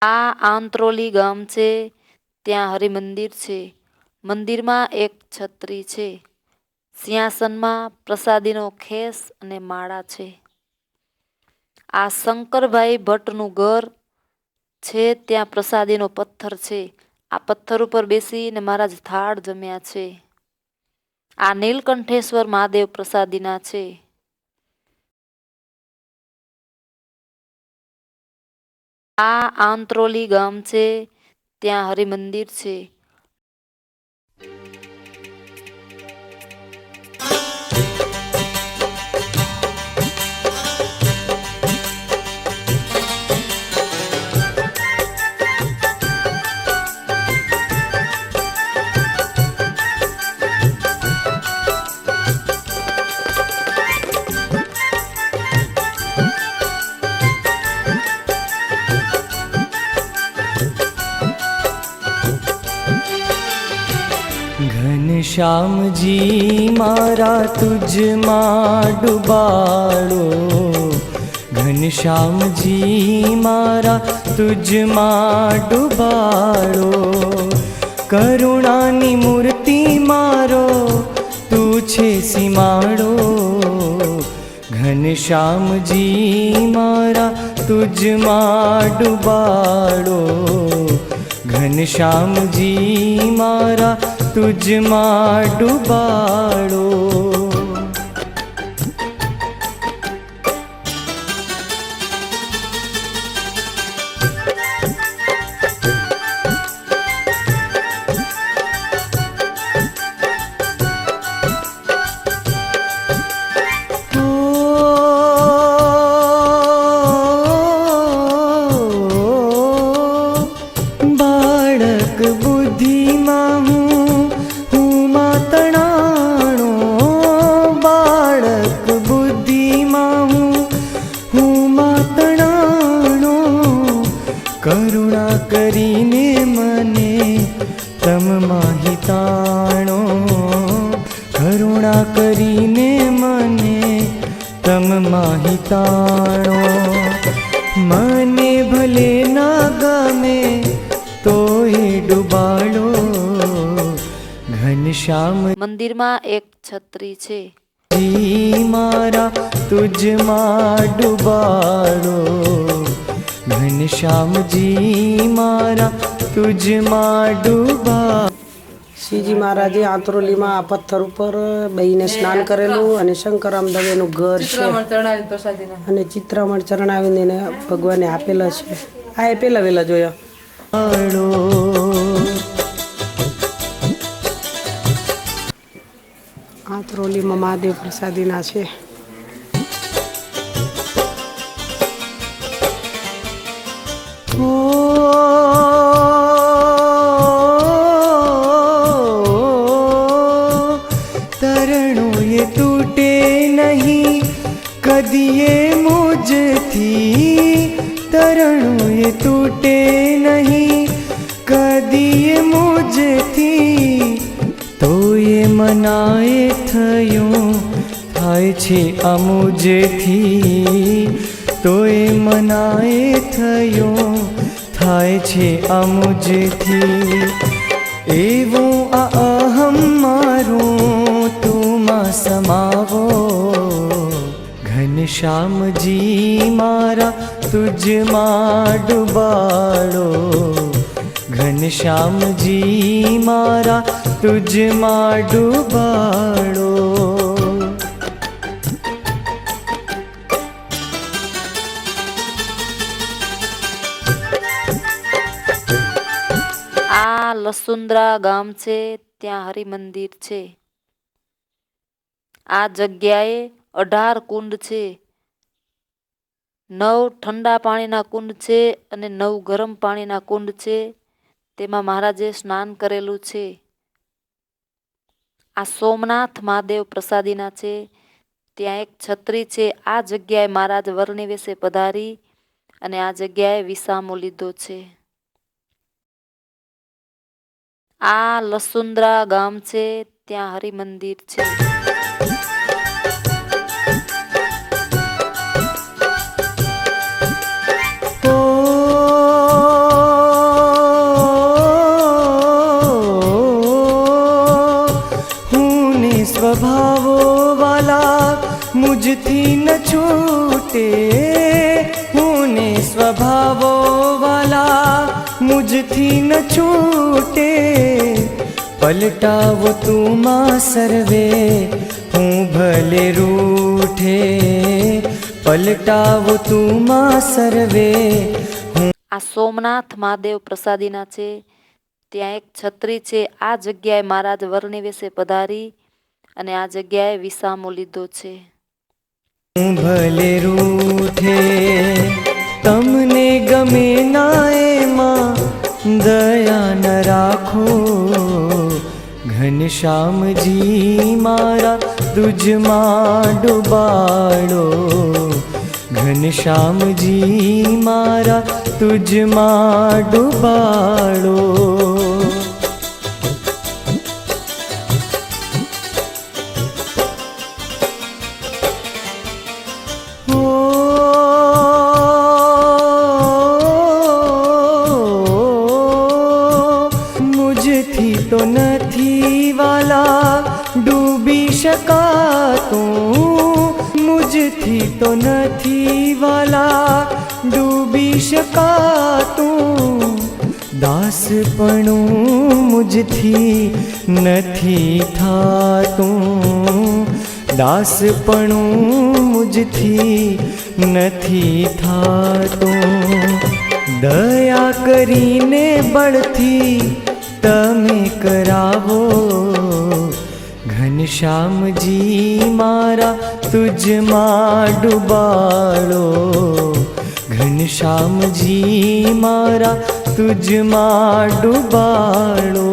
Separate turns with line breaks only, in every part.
આ આંત્રોલી ગામ છે, ત્યાં હરિમંદિર છે. મંદિરમાં એક છત્રી છે. સિંહાસનમાં પ્રસાદીનો ખેસ અને માળા છે. આ શંકરભાઈ ભટ્ટનું ઘર છે, ત્યાં પ્રસાદીનો પથ્થર છે. આ પથ્થર ઉપર બેસીને મહારાજ થાળ જમ્યા છે. આ નીલકંઠેશ્વર મહાદેવ પ્રસાદીના છે. આ આંત્રોલી ગામ છે, ત્યાં હરિમંદિર છે.
घनश्यामजी मारा तुझમાં ડુબાડો, ઘનશ્યામજી મારા તુજમાં ડુબાડો. કરુણાની મૂર્તિ મારો તું છે સીમાડો, ઘનશ્યામજી મારા તુજમાં ડુબાડો, ઘનશ્યામજી મારા તુજમાં ડુબાડો. બાળક બુદ્ધિમાં હું માતણાણો, બાળક બુદ્ધિમાં હું માતણાણો. કરુણા કરીને મને તમ માહિતાણો, કરુણા કરીને મને તમ માહિતાણો. મને ભલે ના ગમે તોય ડુબાડો, ઘનશ્યામ
મંદિરમાં એક છત્રી છે.
જી મારા તુજમાં ડુબાડો, ઘનશ્યામજી મારા તુજમાં ડુબાડો.
શ્રીજી મહારાજે આંત્રોલીમાં આ પથ્થર ઉપર બેહીને સ્નાન કરેલું અને શંકરામ દવેનું ઘર છે અને ચિત્રામણ ચરણાવીને એને ભગવાને આપેલા છે. આ એ પેલા વેલા જોયા. આંત્રોલીમાં મહાદેવ પ્રસાદીના છે.
તરણો એ તૂટે નહીં કદીએ મુજથી, તરણો એ તૂટે નહીં કદીએ મુજથી. તો એ મનાએ થયું થાય છે અમુજથી, તો એ મનાએ થયું થાય છે અમુજથી. એવું આ અહમ મારું તુમાં સમાવો, ઘનશ્યામજી મારા તુજમાં ડુબાડો, ઘનશ્યામજી મારા તુજમાં ડુબાડો.
આ લસુંદ્રા ગામ છે, ત્યાં હરિમંદિર છે. આ જગ્યાએ 18 કુંડ છે. 9 ઠંડા પાણીના કુંડ છે અને 9 ગરમ પાણીના કુંડ છે. તેમાં મહારાજે સ્નાન કરેલું છે. આ સોમનાથ મહાદેવ પ્રસાદીના છે. ત્યાં એક છત્રી છે. આ જગ્યાએ મહારાજ વરનિવેશે પધારી અને આ જગ્યાએ વિસામો લીધો છે. આ લસુંદ્રા ગામ છે, ત્યાં હરિમંદિર છે.
મુજથી ન છૂટે હું ને સ્વભાવો વાલા મુજથી ન છૂટે પલટાવો તું માં સર્વે હું ભલે રૂઠે પલટાવો તું માં સર્વે
આ સોમનાથ મહાદેવ પ્રસાદીના છે. ત્યાં એક છત્રી છે. આ જગ્યાએ મહારાજ વરનિવેશે પધારી અને આ જગ્યાએ વિસામો લીધો છે.
હું ભલે રૂઠે તમને ગમે ના એમાં દયા ન રાખો ઘનશ્યામજી મારા તુજમાં ડૂબાડો ઘનશ્યામજી મારા તુજમાં ડૂબાડો. મુજથી તો નથી વાલા ડૂબી શકાતું મુજથી તો નથી વાલા ડૂબી શકાતું દાસપણું મુજથી નથી થાતું દાસપણું મુજથી નથી થાતું દયા કરીને બળથી તમે કરાવો ઘનશ્યામજી મારા તુજમાં ડૂબાડો ઘનશ્યામજી મારા તુજમાં ડૂબાડો.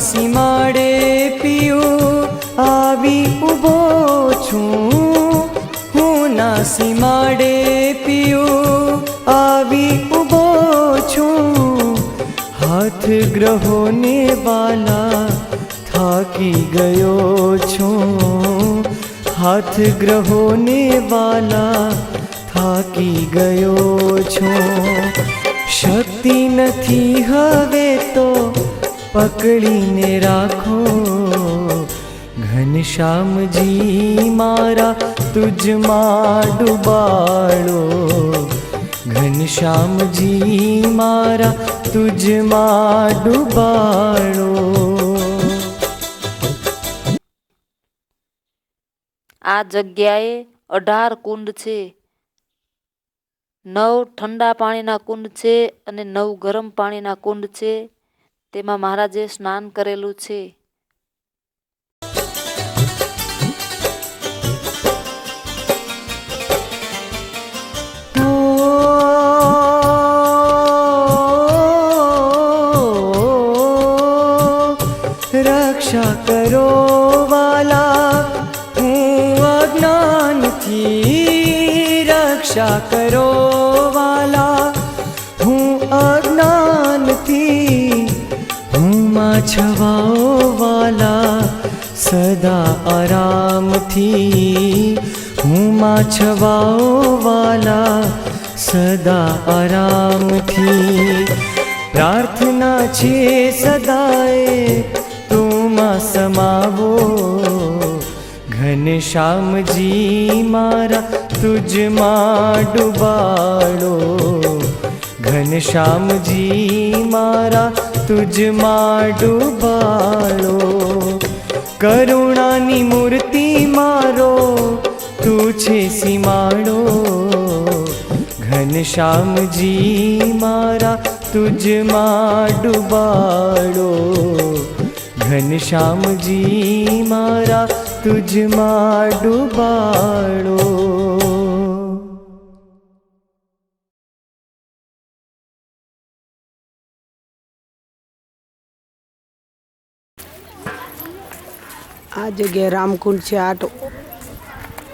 સીમાડે પીયું આવી ઊભો છું હું ના સીમાડે પીયું આવી ઊભો છું હાથ ગ્રહોને વાલા થાકી ગયો છું હાથ ગ્રહોને વાલા થાકી ગયો છું શક્તિ નથી હવે તો પકડીને રાખો ઘનશ્યામજી મારા તુજમાં ડૂબાડો ઘનશ્યામજી મારા તુજમાં ડૂબાડો.
આ જગ્યાએ 18 કુંડ છે. 9 ઠંડા પાણીના કુંડ છે અને 9 ગરમ પાણીના કુંડ છે. તેમાં મહારાજે સ્નાન કરેલું છે.
રક્ષા કરો વાલા હું અજ્ઞાનથી રક્ષા કરો વાલા હું અજ્ઞાનથી છવાઓ વાલા સદા આરામથી હું માં છવાઓ વાલા સદા આરામથી પ્રાર્થના છે સદાએ તું માં સમાવો ઘનશ્યામજી મારા તુજમાં ડૂબાડો ઘનશ્યામજી મારા તુજમાં ડૂબાડો. કરુણાની મૂર્તિ મારો તું છે સીમાડો ઘનશ્યામજી મારા તુજમાં ડૂબાડો ઘનશ્યામજી મારા તુજમાં ડૂબાડો.
આ જગ્યાએ રામકુંડ છે આટો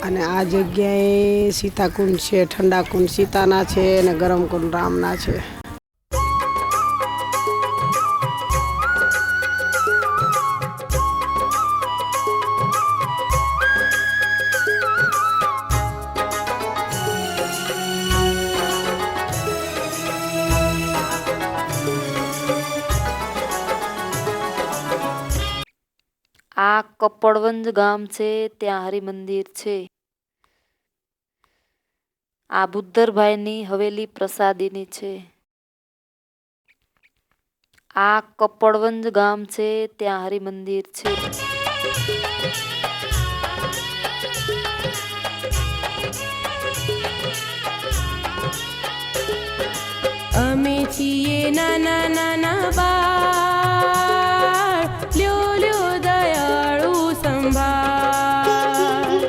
અને આ જગ્યાએ સીતાકુંડ છે ઠંડા કુંડ સીતાના છે અને ગરમ કુંડ રામના છે.
કપડવંજ ગામ છે, ત્યાં હરિમંદિર છે. આ બુદ્ધરભાઈની હવેલી પ્રસાદીની છે. આ કપડવંજ ગામ છે, ત્યાં હરિમંદિર છે.
અમે છીએ નાના નાના બાળ, લ્યો લ્યો દયાળુ સંભાળ.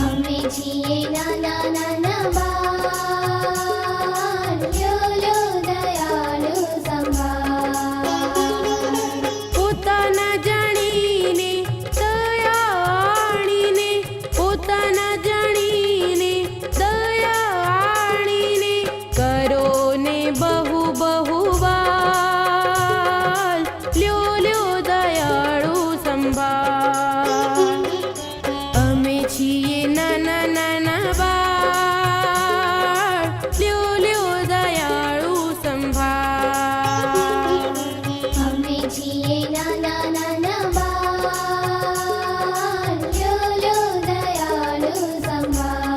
અમે છીએ નાના નાના બાળ, લ્યો લ્યો દયાળુ સંભાળ.
પોતાના જાણીને દયાળીને, પોતાના જાણીને દયાળીને કરો ને બહુ બહુ વાલ, લ્યો લ્યો દયાળુ સંભાળ. અમે છીએ નાના નાના બાળ, લ્યો લ્યો દયાળુ સંભાળ.
અમે છીએ નાના નાના બાળ, લ્યો લ્યો દયાળુ સંભાળ.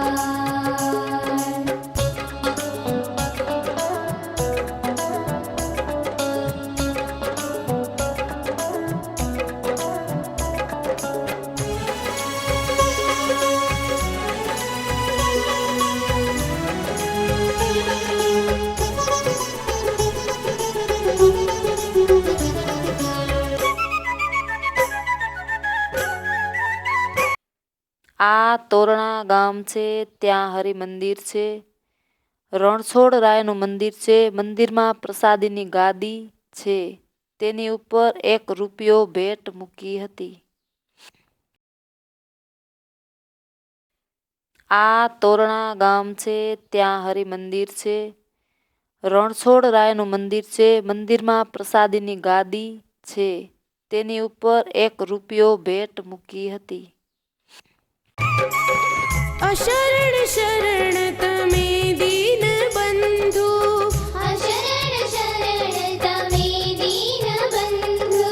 આ તોરણા ગામ છે, ત્યાં હરિમંદિર છે. રણછોડ રાયનું મંદિર છે. મંદિરમાં પ્રસાદીની ગાદી છે. તેની ઉપર 1 રૂપિયો ભેટ મૂકી હતી. આ તોરણા ગામ છે, ત્યાં હરિમંદિર છે. રણછોડ રાયનું મંદિર છે. મંદિરમાં પ્રસાદીની ગાદી છે. તેની ઉપર 1 રૂપિયો ભેટ મૂકી હતી.
અશરણ શરણ તમે દીન બંધુ,
શરણ શરણ તમે દીન બંધુ,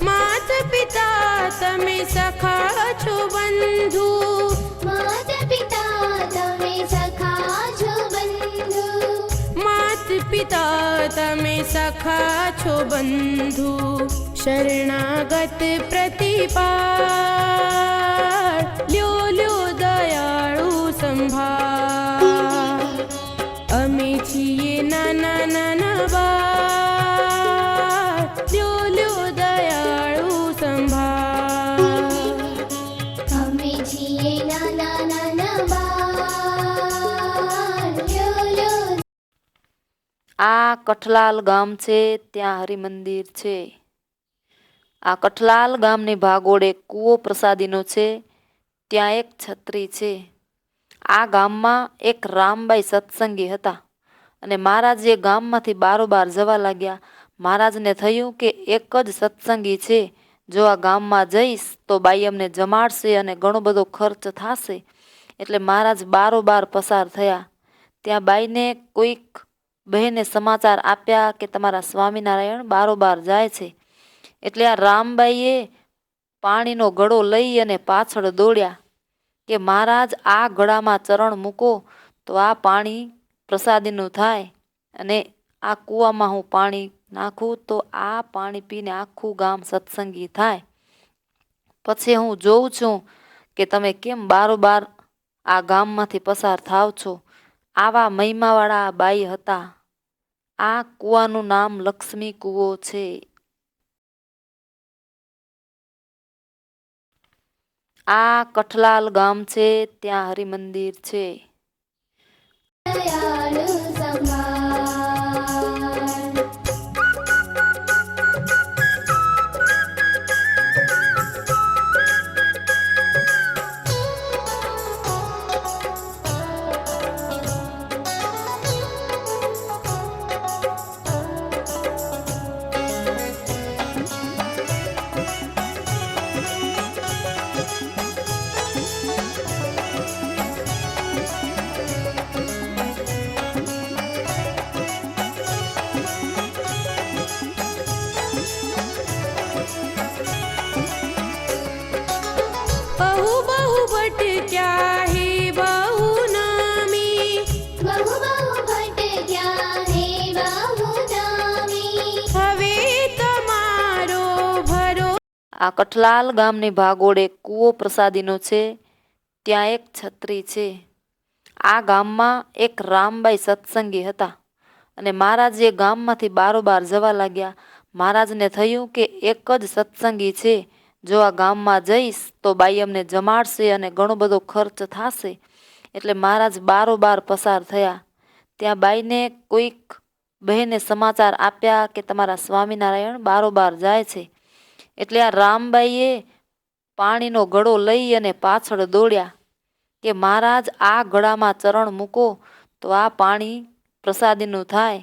માત પિતા તમે સખા છો બંધુ.
માત પિતા તમે સખા છો બંધુ,
માત પિતા તમે સખા છો બંધુ. શરણાગત પ્રતિપાળ, લ્યો લ્યો દયાળુ સંભાળ. અમે છીએ નાના નાના બાળ, લ્યો લ્યો દયાળુ સંભાળ.
અમે છીએ નાના નાના બાળ, લ્યો લ્યો.
આ કઠલાલ ગામ છે, ત્યાં હરિમંદિર છે. આ કઠલાલ ગામની ભાગોળે કૂવો પ્રસાદીનો છે. ત્યાં એક છત્રી છે. આ ગામમાં એક રામબાઈ સત્સંગી હતા અને મહારાજ એ ગામમાંથી બારોબાર જવા લાગ્યા. મહારાજને થયું કે એક જ સત્સંગી છે, જો આ ગામમાં જઈશ તો બાઈ અમને જમાડશે અને ઘણો બધો ખર્ચ થશે. એટલે મહારાજ બારોબાર પસાર થયા. ત્યાં બાઈને કોઈક બહેને સમાચાર આપ્યા કે તમારા સ્વામિનારાયણ બારોબાર જાય છે. એટલે આ રામબાઈએ પાણીનો ઘડો લઈ અને પાછળ દોડ્યા કે મહારાજ આ ઘડામાં ચરણ મૂકો તો આ પાણી પ્રસાદીનું થાય અને આ કૂવામાં હું પાણી નાખું તો આ પાણી પીને આખું ગામ સત્સંગી થાય. પછી હું જોઉં છું કે તમે કેમ બારોબાર આ ગામમાંથી પસાર થાવ છો. આવા મહિમાવાળા આ બાઈ હતા. આ કૂવાનું નામ લક્ષ્મી કૂવો છે. આ કઠલાલ ગામ છે, ત્યાં હરિમંદિર છે.
દયાળુ સંભાળ.
ભટક્યા હે બહુ નામી,
બહુ બહુ ભટક્યા હે બહુ નામી.
હવે તમારો ભરો.
આ કઠલાલ ગામની ભાગોળે કૂવો પ્રસાદીનો છે. ત્યાં એક છત્રી છે. આ ગામમાં એક રામબાઈ સત્સંગી હતા અને મહારાજ એ ગામમાંથી બારોબાર જવા લાગ્યા. મહારાજને થયું કે એક જ સત્સંગી છે, જો આ ગામમાં જઈશ તો બાઈ અમને જમાડશે અને ઘણો બધો ખર્ચ થશે. એટલે મહારાજ બારોબાર પસાર થયા. ત્યાં બાઈને કોઈક બહેને સમાચાર આપ્યા કે તમારા સ્વામિનારાયણ બારોબાર જાય છે. એટલે આ રામબાઈએ પાણીનો ઘડો લઈ અને પાછળ દોડ્યા કે મહારાજ આ ઘડામાં ચરણ મૂકો તો આ પાણી પ્રસાદીનું થાય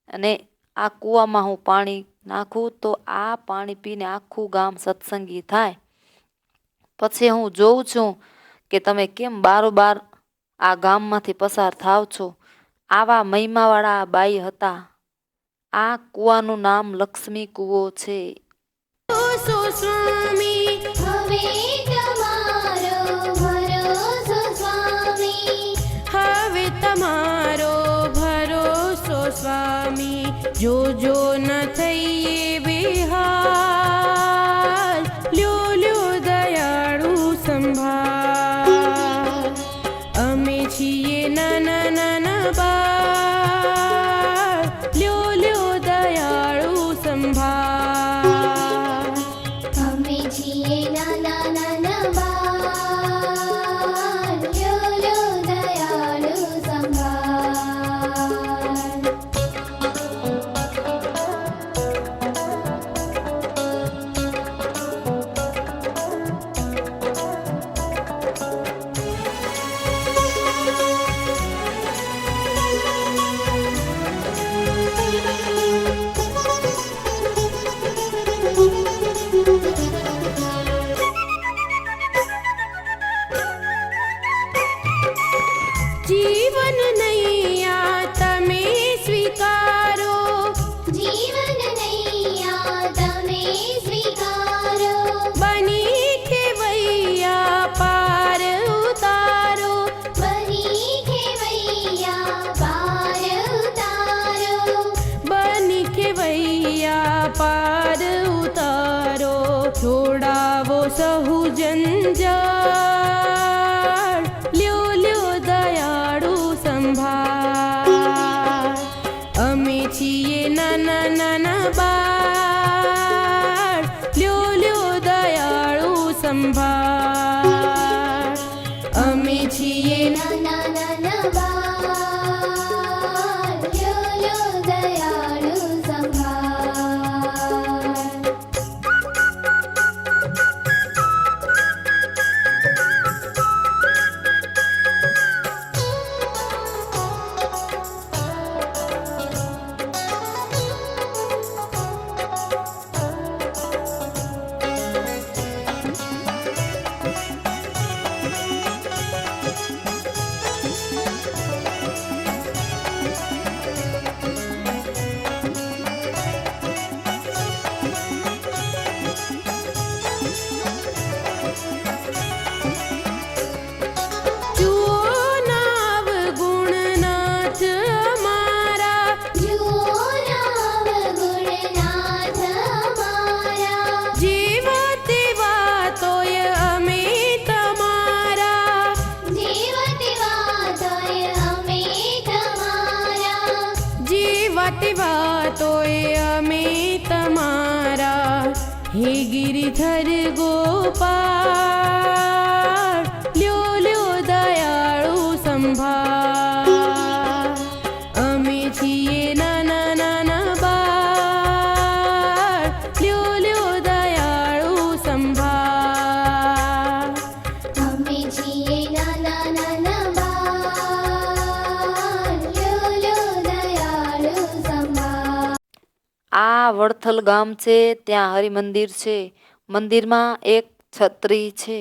અને આ કૂવામાં હું પાણી નાખું તો આ પાણી પીને આખું ગામ સત્સંગી થાય. પછી હું જોઉં છું કે તમે કેમ બારોબાર આ ગામમાંથી પસાર થાવ છો. આવા મહિમાવાળા આ બાઈ હતા. આ કૂવાનું નામ લક્ષ્મી કૂવો છે.
સો સ્વામી,
હવે તમારો ભરોસો સ્વામી,
હવે તમારો ભરોસો સ્વામી. જોજો ન થઈએ બેહાલ, લ્યો લ્યો દયાળુ સંભાળ. અમે છીએ નાના નાના બાળ, લ્યો લ્યો દયાળુ સંભાળ.
અમે છીએ નાના નાના બાળ, લ્યો લ્યો દયાળુ સંભાળ.
જીવન નૈયા તમે સ્વીકારો,
જીવન નૈયા તમે સ્વીકારો,
બની ખેવૈયા પાર ઉતારો.
બની ખેવૈયા પાર ઉતારો,
બની ખેવૈયા પાર ઉતારો. છોડાવો સહુ જંજાળ, લ્યો લ્યો દયાળુ સંભાળ. અમે છીએ નાના નાના બાળ, લ્યો લ્યો દયાળુ સંભાળ. અમે છીએ
નાના નાના બાળ, લ્યો લ્યો દયાળુ સંભાળ.
વાતોય અમે તમારા. હે ગિરિધર ગોપાળ, લ્યો લ્યો દયાળુ સંભાળ. અમે છીએ નાના નાના બાળ, લ્યો લ્યો દયાળુ સંભાળ.
અમે છીએ નાના નાના બાળ, લ્યો લ્યો દયાળુ સંભાળ.
આ વડથલ ગામ છે, ત્યાં હરિમંદિર છે. મંદિરમાં એક છત્રી છે.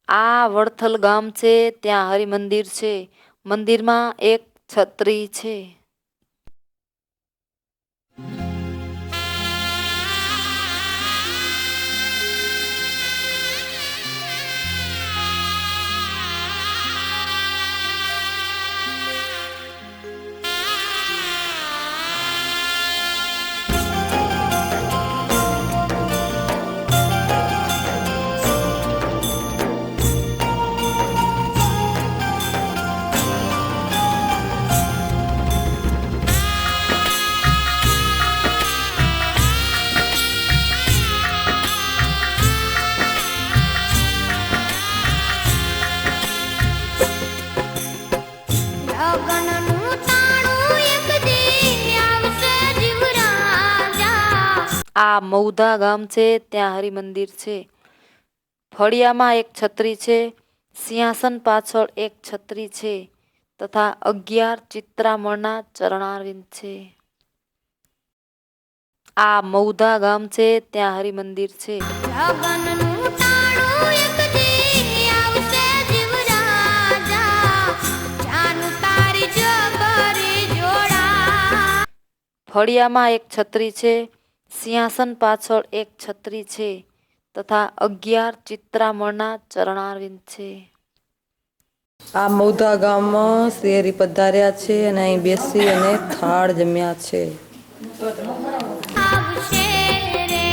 આ વડથલ ગામ છે, ત્યાં હરિમંદિર છે. મંદિરમાં એક છત્રી છે. આ મૌધા ગામ છે, ત્યાં હરિમંદિર છે. ફળિયામાં એક છત્રી છે, સિંહાસન પાછળ એક છત્રી છે, તથા 11 ચિત્રામણના ચરણારવિંદ છે. આ મૌધા ગામ છે, ત્યાં હરિમંદિર છે.
લગનનું ટાણું એક દી આવશે જીવરાજા, જાનું તારી જબરી જોડા.
ફળિયામાં એક છત્રી છે, સિંહાસન પાછળ એક છત્રી છે, તથા 11 ચિત્રામણના ચરણારવિંદ છે.
આ મૌધા ગામમાં શેરી પધાર્યા છે અને અહીં બેસી અને થાળ જમ્યા છે.
આવશે રે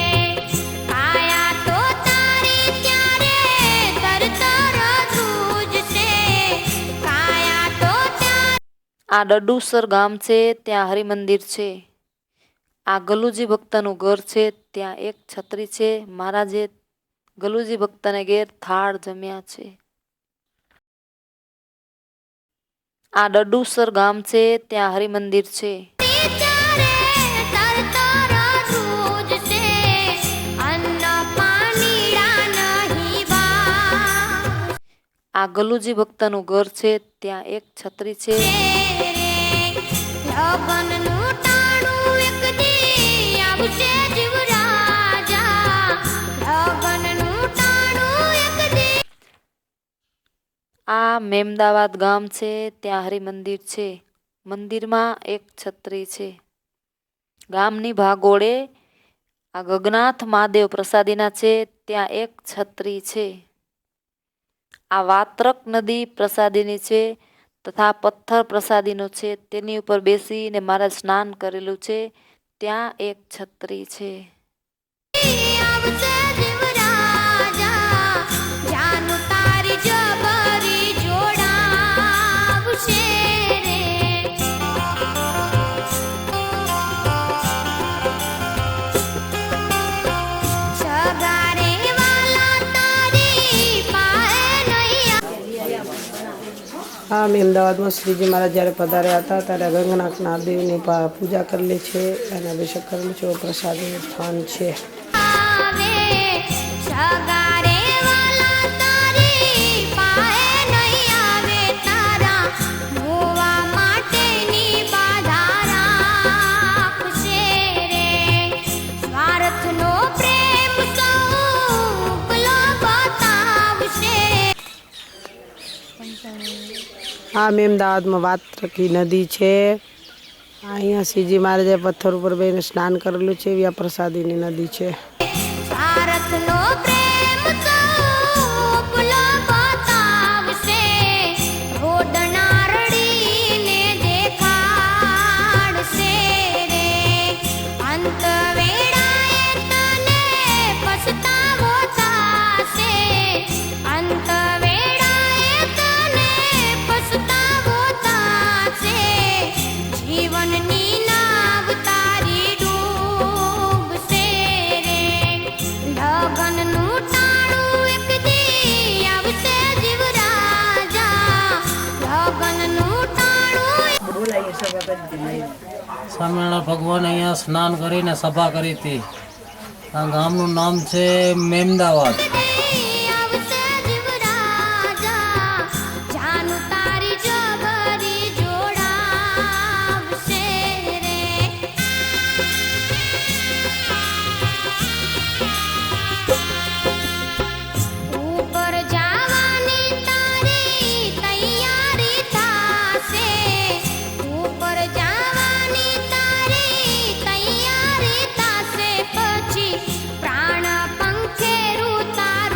કાયા તો તારી ત્યારે તરતર ધ્રુજશે, કાયા તો
આ ડડુસર ગામ છે, ત્યાં હરિમંદિર છે. આ ગલુજી ભક્તનું ઘર છે, ત્યાં એક છત્રી છે. મહારાજે ગલુજી ભક્તને ઘેર થાળ જમ્યા છે. આ ડડુસર ગામ છે, ત્યાં હરિમંદિર છે.
ત્યારે તરતર ધ્રુજશે, અન્ન પાણીડા નહીં બા.
આ ગલુજી ભક્તનું ઘર છે, ત્યાં એક છત્રી છે.
લગનનું ટાણું એક દી આવશે જીવરાજા, લગનનું ટાણું એક દી.
આ મેમદાવાદ ગામ છે, ત્યાં હરિમંદિર છે. મંદિરમાં એક છત્રી છે. ગામની ભાગોળે આ ગગનાથ મહાદેવ પ્રસાદીના છે, ત્યાં એક છત્રી છે. આ વાત્રક નદી પ્રસાદીની છે, તથા પથ્થર પ્રસાદીનો છે. તેની ઉપર બેસીને મહારાજ સ્નાન કરેલું છે, ત્યાં એક છત્રી છે.
આવશે જીવરાજા, જાનું તારી જબરી જોડાવશે રે. સગારે વાલા તારી પાસે નહીં.
આ અમે અમદાવાદમાં શ્રીજી મહારાજ જ્યારે પધાર્યા હતા ત્યારે ગંગનાથ મહાદેવની પૂજા કરેલી છે અને અભિષેક કરેલું છે. પ્રસાદીનું સ્થાન છે.
આવે સગારે વાલા તારી પાસે નહીં આવે, તારા મોવા માટેની બાધા રાખશે રે. સ્વાર્થનો પ્રેમ સૌ ઉપલો બતાવશે.
આ અમે અમદાવાદમાં વાત્રકી નદી છે. અહીંયા શ્રીજી મહારાજે પથ્થર ઉપર બેસીને સ્નાન કરેલું છે. એવી આ પ્રસાદીની નદી છે.
સ્વાર્થનો પ્રેમ સૌ ઉપલો બતાવશે, રોડના રડીને દેખાડશે રે. અંત વેળાએ તને પછતાવો થશે, અંત વેળાએ તને પછતાવો થશે. જીવનની નાવ તારી ડૂબશે રે. લગનનું ટાણું એક દી આવશે જીવરાજા, લગનનું ટાણું.
સ્વામિનારાયણ ભગવાન અહીંયા સ્નાન કરીને સભા કરી હતી. આ ગામનું નામ છે મેમદાવાદ.
આવશે જીવરાજા, જાનું તારી જબરી જોડાવશે રે. ઉપર જવાની તારી તૈયારી થાશે, ઉપર જવાની તારી તૈયારી થાશે. પછી પ્રાણ પંખેરું તારું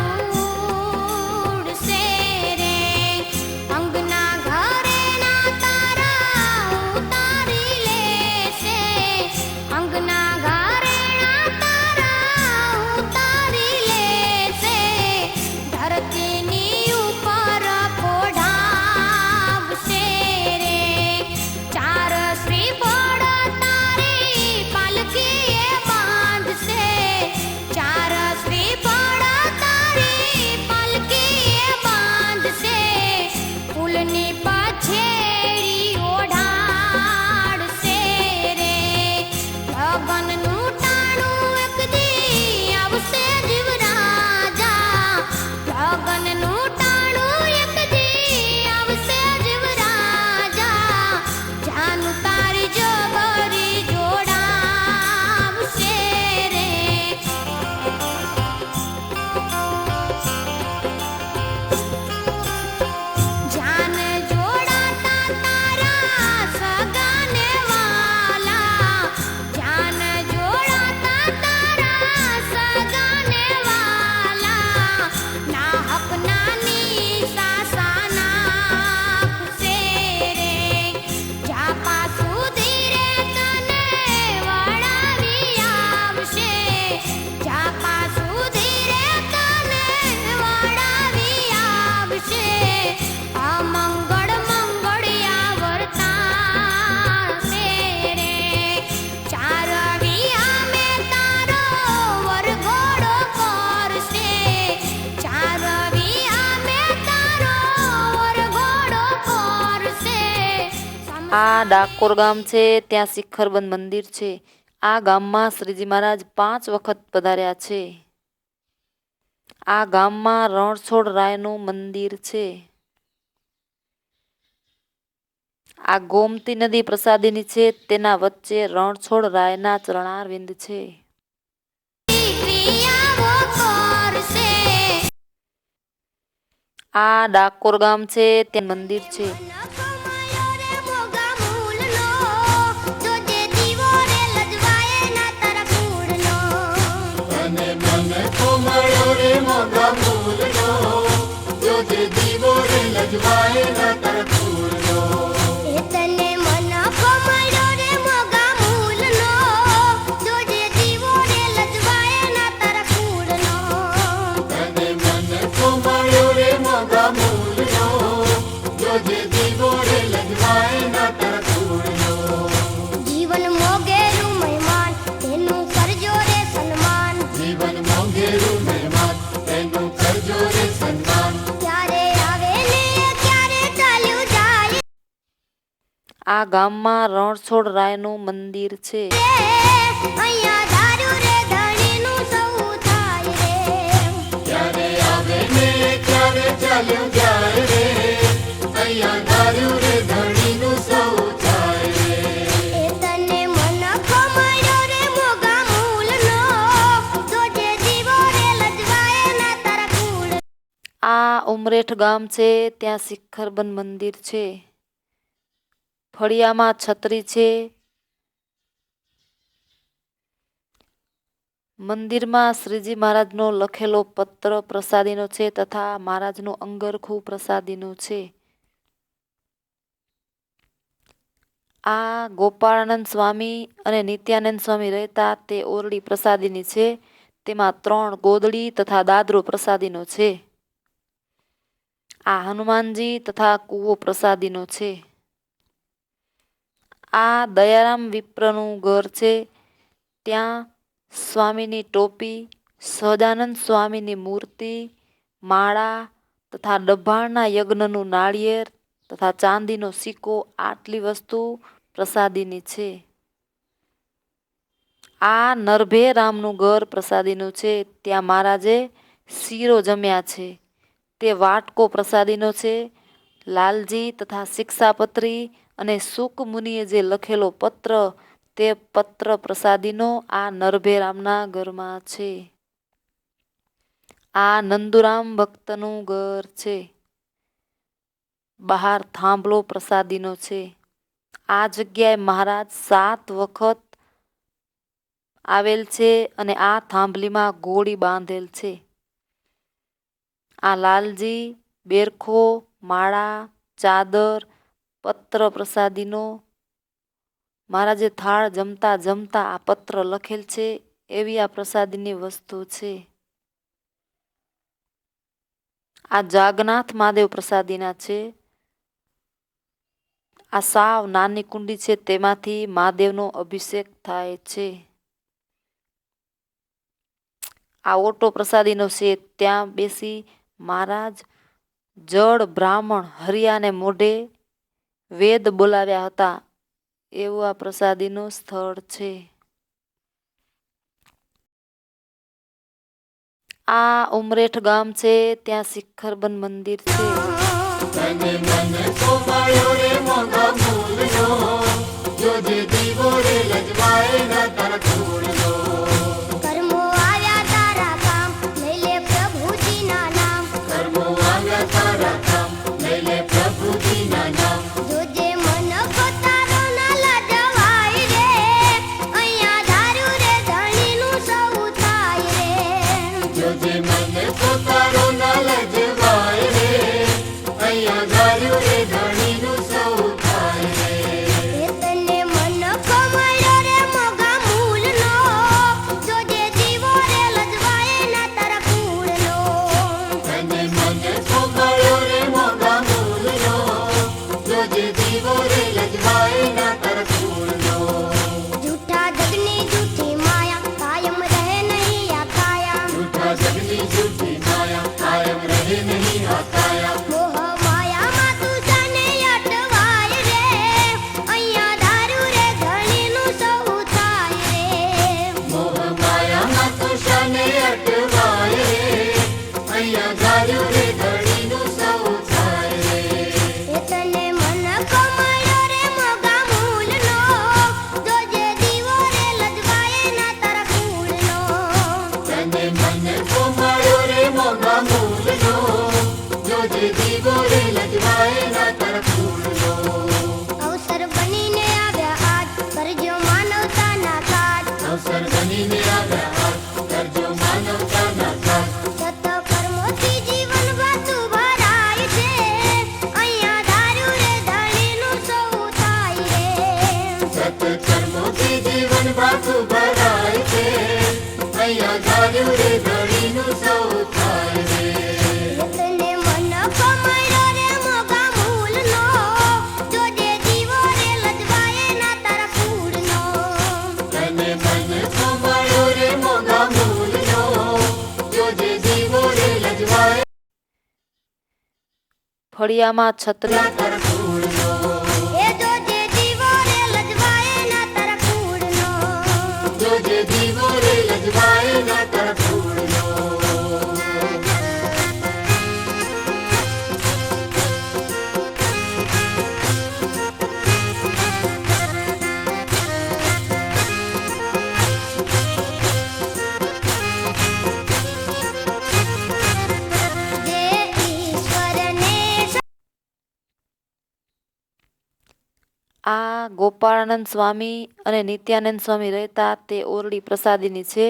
આ ડાકોર ગામ છે, ત્યાં શિખરબંધ મંદિર છે. આ ગામમાં શ્રીજી મહારાજ 5 વખત પધાર્યા છે. આ ગામમાં રણછોડ રાયનું મંદિર છે. આ ગોમતી નદી પ્રસાદીની છે, તેના વચ્ચે રણછોડ રાયના ચરણારવિંદ છે. આ ડાકોર ગામ છે, ત્યાં મંદિર છે.
જીવન મોગેરું મહેમાન તેનું કરજો રે સન્માન. ક્યારે આવે ને ક્યારે ચાલ્યું જાય
આ ગામમાં રણછોડ રાયનું મંદિર છે.
અહીંયા ધાર્યું રે ધણીનું સૌ થાય રે. ક્યારે આવે ને ક્યારે ચાલ્યું જાય રે. અહીંયા ધાર્યું રે ધણીનું સૌ થાય રે. એ તને મનખો મળ્યો રે મોગા મૂલનો. જોજે દીવો રે લજવાય ના તારા કુળ.
આ ઉમરેઠ ગામ છે, ત્યાં શિખરબંધ મંદિર છે. ફળિયામાં છત્રી છે. મંદિરમાં શ્રીજી મહારાજનો લખેલો પત્ર પ્રસાદીનો છે તથા મહારાજનું અંગરખું પ્રસાદીનું છે. આ ગોપાળાનંદ સ્વામી અને નિત્યાનંદ સ્વામી રહેતા તે ઓરડી પ્રસાદીની છે. તેમાં 3 ગોદડી તથા દાદરો પ્રસાદીનો છે. આ હનુમાનજી તથા કૂવો પ્રસાદીનો છે. આ દયારામ વિપ્રનું ઘર છે. ત્યાં સ્વામીની ટોપી, સહજાનંદ સ્વામીની મૂર્તિ, માળા તથા ડભાણના યજ્ઞનું નાળિયેર તથા ચાંદીનો સિક્કો, આટલી વસ્તુ પ્રસાદીની છે. આ નરભે રામનું ઘર પ્રસાદીનું છે. ત્યાં મહારાજે શીરો જમ્યા છે. તે વાટકો પ્રસાદીનો છે. લાલજી તથા શિક્ષાપત્રી અને સુક મુનિએ જે લખેલો પત્ર, તે પત્ર પ્રસાદીનો આ નરભે રામના ઘરમાં છે. આ નંદુરામ ભક્તનું ઘર છે. બહાર થાંભલો પ્રસાદીનો છે. આ જગ્યાએ મહારાજ 7 વખત આવેલ છે અને આ થાંભલીમાં ગોળી બાંધેલ છે. આ લાલજી બેરખો, માળા, ચાદર, પત્ર પ્રસાદીનો. મહારાજે થાળ જમતા જમતા આ પત્ર લખેલ છે, એવી આ પ્રસાદીની વસ્તુ છે. આ જાગનાથ મહાદેવ પ્રસાદીના છે. આ સાવ નાની કુંડી છે, તેમાંથી મહાદેવનો અભિષેક થાય છે. આ ઓટો પ્રસાદીનો છે. ત્યાં બેસી મહારાજ જળ બ્રાહ્મણ હરિયાને મોઢે વેદ બોલાવ્યા હતા, એવું આ પ્રસાદીનું સ્થળ છે. આ ઉમરેઠ ગામ છે, ત્યાં શિખરબંધ મંદિર છે.
કર્મો આવ્યા તારા કામ લઈ લે પ્રભુજીના નામ. જોજે મનખો તારો ના લજવાય રે. અહીંયા ધાર્યું રે ધણીનું સૌ થાય રે. એ તને મનખો મળ્યો રે મોગા મૂલનો. સત્કર્મોથી જીવન પાછું ભરાય છે. અહીંયા ધાર્યું રે ધણીનું સૌ થાય રે. તને મન કમાયો રે મોગા મૂલનો, જોજે જીવો રે લજવાય ના તારા કુળનો. તને મન કમાયો રે મોગા મૂલનો, જોજે જીવો રે લજવાય
ફળિયામાં છત્રી
તારા કુળનો. એ જોજે જીવો રે લજવાય ના તારા કુળનો. જોજે જીવો રે લજવાય ના તારા કુળનો. જે ઈશ્વરને
આ ગોપાળાનંદ સ્વામી અને નિત્યાનંદ સ્વામી રહેતા તે ઓરડી પ્રસાદીની છે.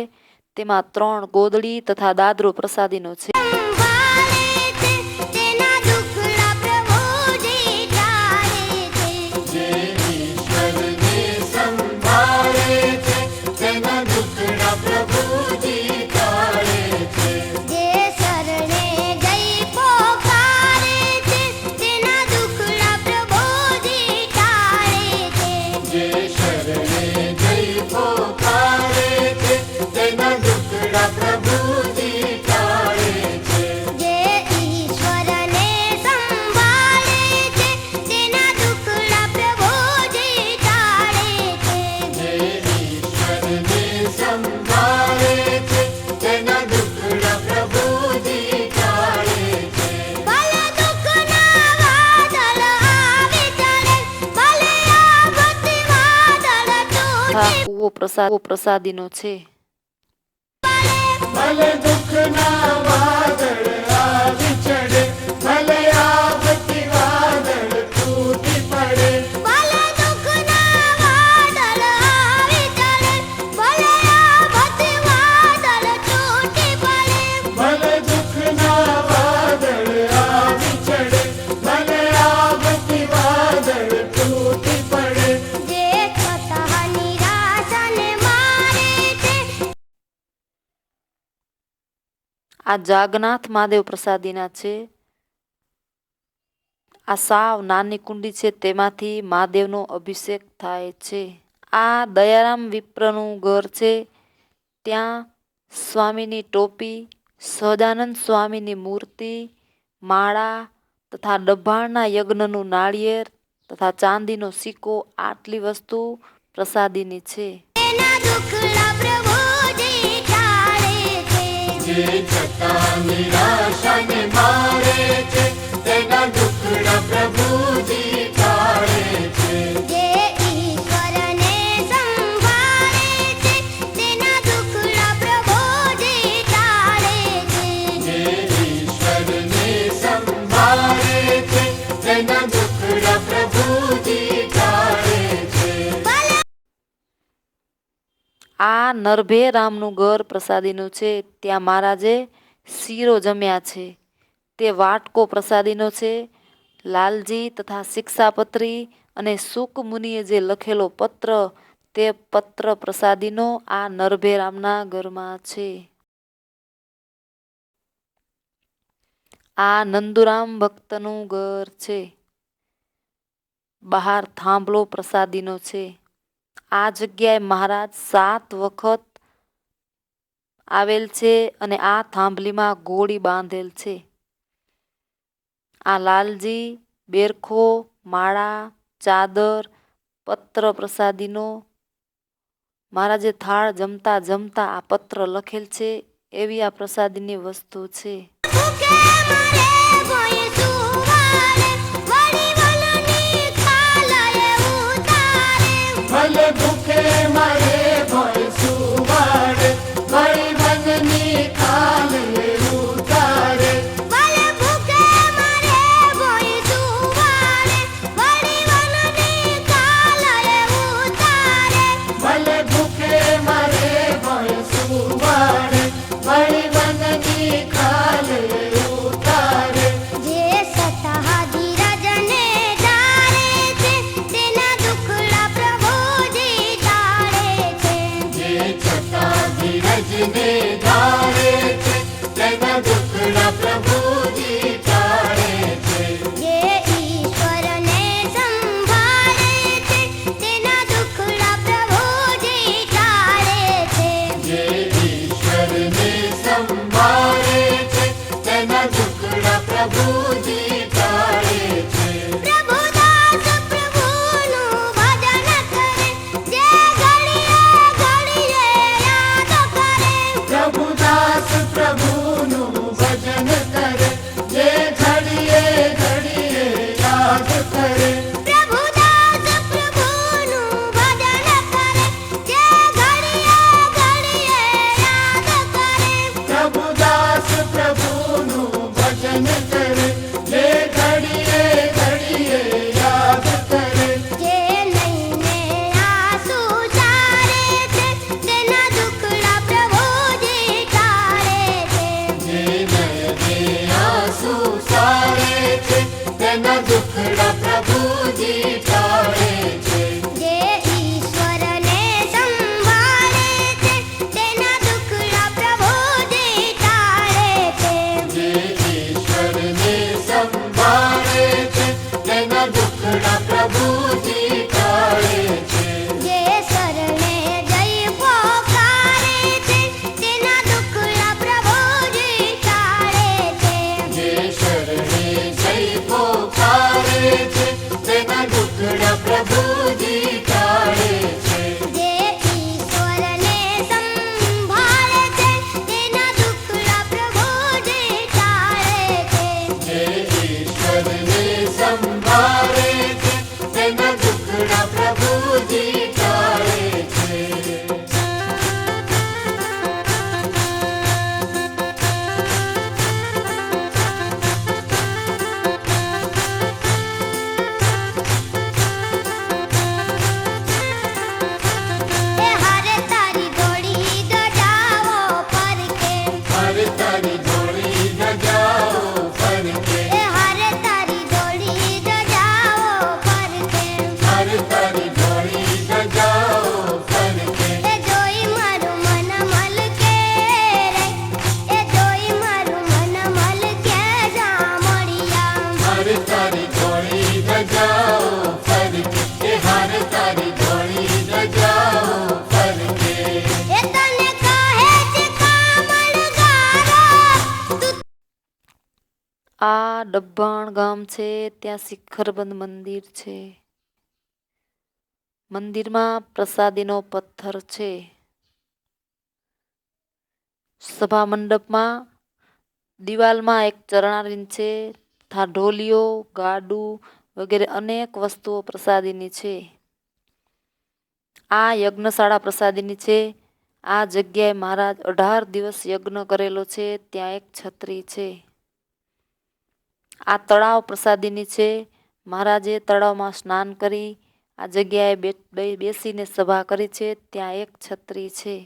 તેમાં 3 ગોદડી તથા દાદરો પ્રસાદીનો છે.
સંભાળે છે, તેના દુઃખડા પ્રભુજી ટાળે છે. જે ઈશ્વરને સંભાળે છે, તેના દુઃખડા પ્રભુજી ટાળે છે. જે શરણે જઈ પોકારે છે, તેના દુઃખડા પ્રભુજી ટાળે છે. જે શરણે જઈ પોકારે છે, તેના દુઃખડા પ્રભુજી ટાળે છે. જે ઈશ્વરને સંભાળે છે, તેના દુઃખડા પ્રભુજી ટાળે છે. જે ઈશ્વરને સંભાળે છે, તેના દુઃખડા પ્રભુજી ટાળે છે. ભલે દુઃખના વાદળ આવી ચડે, ભલે આફતી વાદળ
તથા
તૂટે,
કૂવો પ્રસાદીનો છે.
ભલે દુઃખના વાદળ આવી ચડે, ભલે આફતી વાદળ તૂટી પડે. ભલે દુઃખના વાદળ આવી ચડે, ભલે આફતી વાદળ તૂટી પડે. ભલે દુઃખના વાદળ આવી ચડે, ભલે આફતી વાદળ તૂટી પડે. જે છતાં નિરાશાને મારે છે,
આ જાગનાથ મહાદેવ પ્રસાદીના છે. આ સાવ નાની કુંડી છે, તેમાંથી મહાદેવનો અભિષેક થાય છે. આ દયારામ વિપ્રનું ઘર છે. ત્યાં સ્વામીની ટોપી, સહજાનંદ સ્વામીની મૂર્તિ, માળા તથા ડભાણના યજ્ઞનું નાળિયેર તથા ચાંદીનો સિક્કો, આટલી વસ્તુ પ્રસાદીની છે.
તેના દુઃખડા પ્રભુજી ટાળે છે. જે છતાં નિરાશાને મારે છે, તેના દુઃખડા પ્રભુજી ટાળે છે. જે ઈશ્વરને સંભાળે છે, તેના દુઃખડા પ્રભુજી ટાળે છે. જે ઈશ્વરને સંભાળે છે, તેના દુઃખડા પ્રભુજી ટાળે છે.
આ નરભે રામનું ઘર પ્રસાદીનું છે. ત્યાં મહારાજે શીરો જમ્યા છે. તે વાટકો પ્રસાદીનો છે. લાલજી તથા શિક્ષાપત્રી અને સુક મુનિએ જે લખેલો પત્ર, તે પત્ર પ્રસાદીનો આ નરભે રામના ઘરમાં છે. આ નંદુરામ ભક્તનું ઘર છે. બહાર થાંભલો પ્રસાદીનો છે. આ જગ્યાએ મહારાજ 7 વખત આવેલ છે અને આ થાંભલીમાં ઘોડી બાંધેલ છે. આ લાલજી બેરખો, માળા, ચાદર, પત્ર પ્રસાદીનો. મહારાજે થાળ જમતા જમતા આ પત્ર લખેલ છે. એવી આ પ્રસાદીની વસ્તુ છે.
ભૂખે મરે ભોંય સુવારે, વળી વલની ખાલએ ઉતારે. ભલે ભૂખે મરે ભોંય સુવારે, વળી વલની ખાલએ ઉતારે. ભલે ભૂખે મરે ભોંય સુવારે, વળી વલની ખાલએ ઉતારે. ભલે ભૂખે મરે ભોંય સુવારે, વળી વલની ખાલએ ઉતારે. દુખડા પ્રભુજી ટાળે છે.
એ હારે તારી દોડી ગજાવો પર કે
હર તારી જોડી ગજાઓ ફરકે,
એ હારે તારી દોડી ગજાવો પર કે
હર તારી જોડી ગજાઓ ફરકે,
એ જોઈ મારું મન મલકે રે એ જોઈ મારું મન મલકે જા મળિયા
હર તારી જોડી ગજાઓ ફરકે, એ હર તારી જોડી ગજાઓ ફરકે.
એ તને કહે છે કામણગારો તું
આ ડબ્બાણ ગામ છે, ત્યાં શિખરબંધ મંદિર છે. મંદિરમાં પ્રસાદીનો પથ્થર છે. સભા મંડપમાં દિવાલમાં એક ચરણારીન છે તથા ઢોલિયો, ગાડું વગેરે અનેક વસ્તુઓ પ્રસાદીની છે. આ યજ્ઞશાળા પ્રસાદીની છે. આ જગ્યાએ મહારાજ 18 દિવસ યજ્ઞ કરેલો છે. ત્યાં એક છત્રી છે. આ તળાવ પ્રસાદીની છે. મહારાજે તળાવમાં સ્નાન કરી આ જગ્યાએ બેસીને સભા કરી છે. ત્યાં એક છત્રી છે.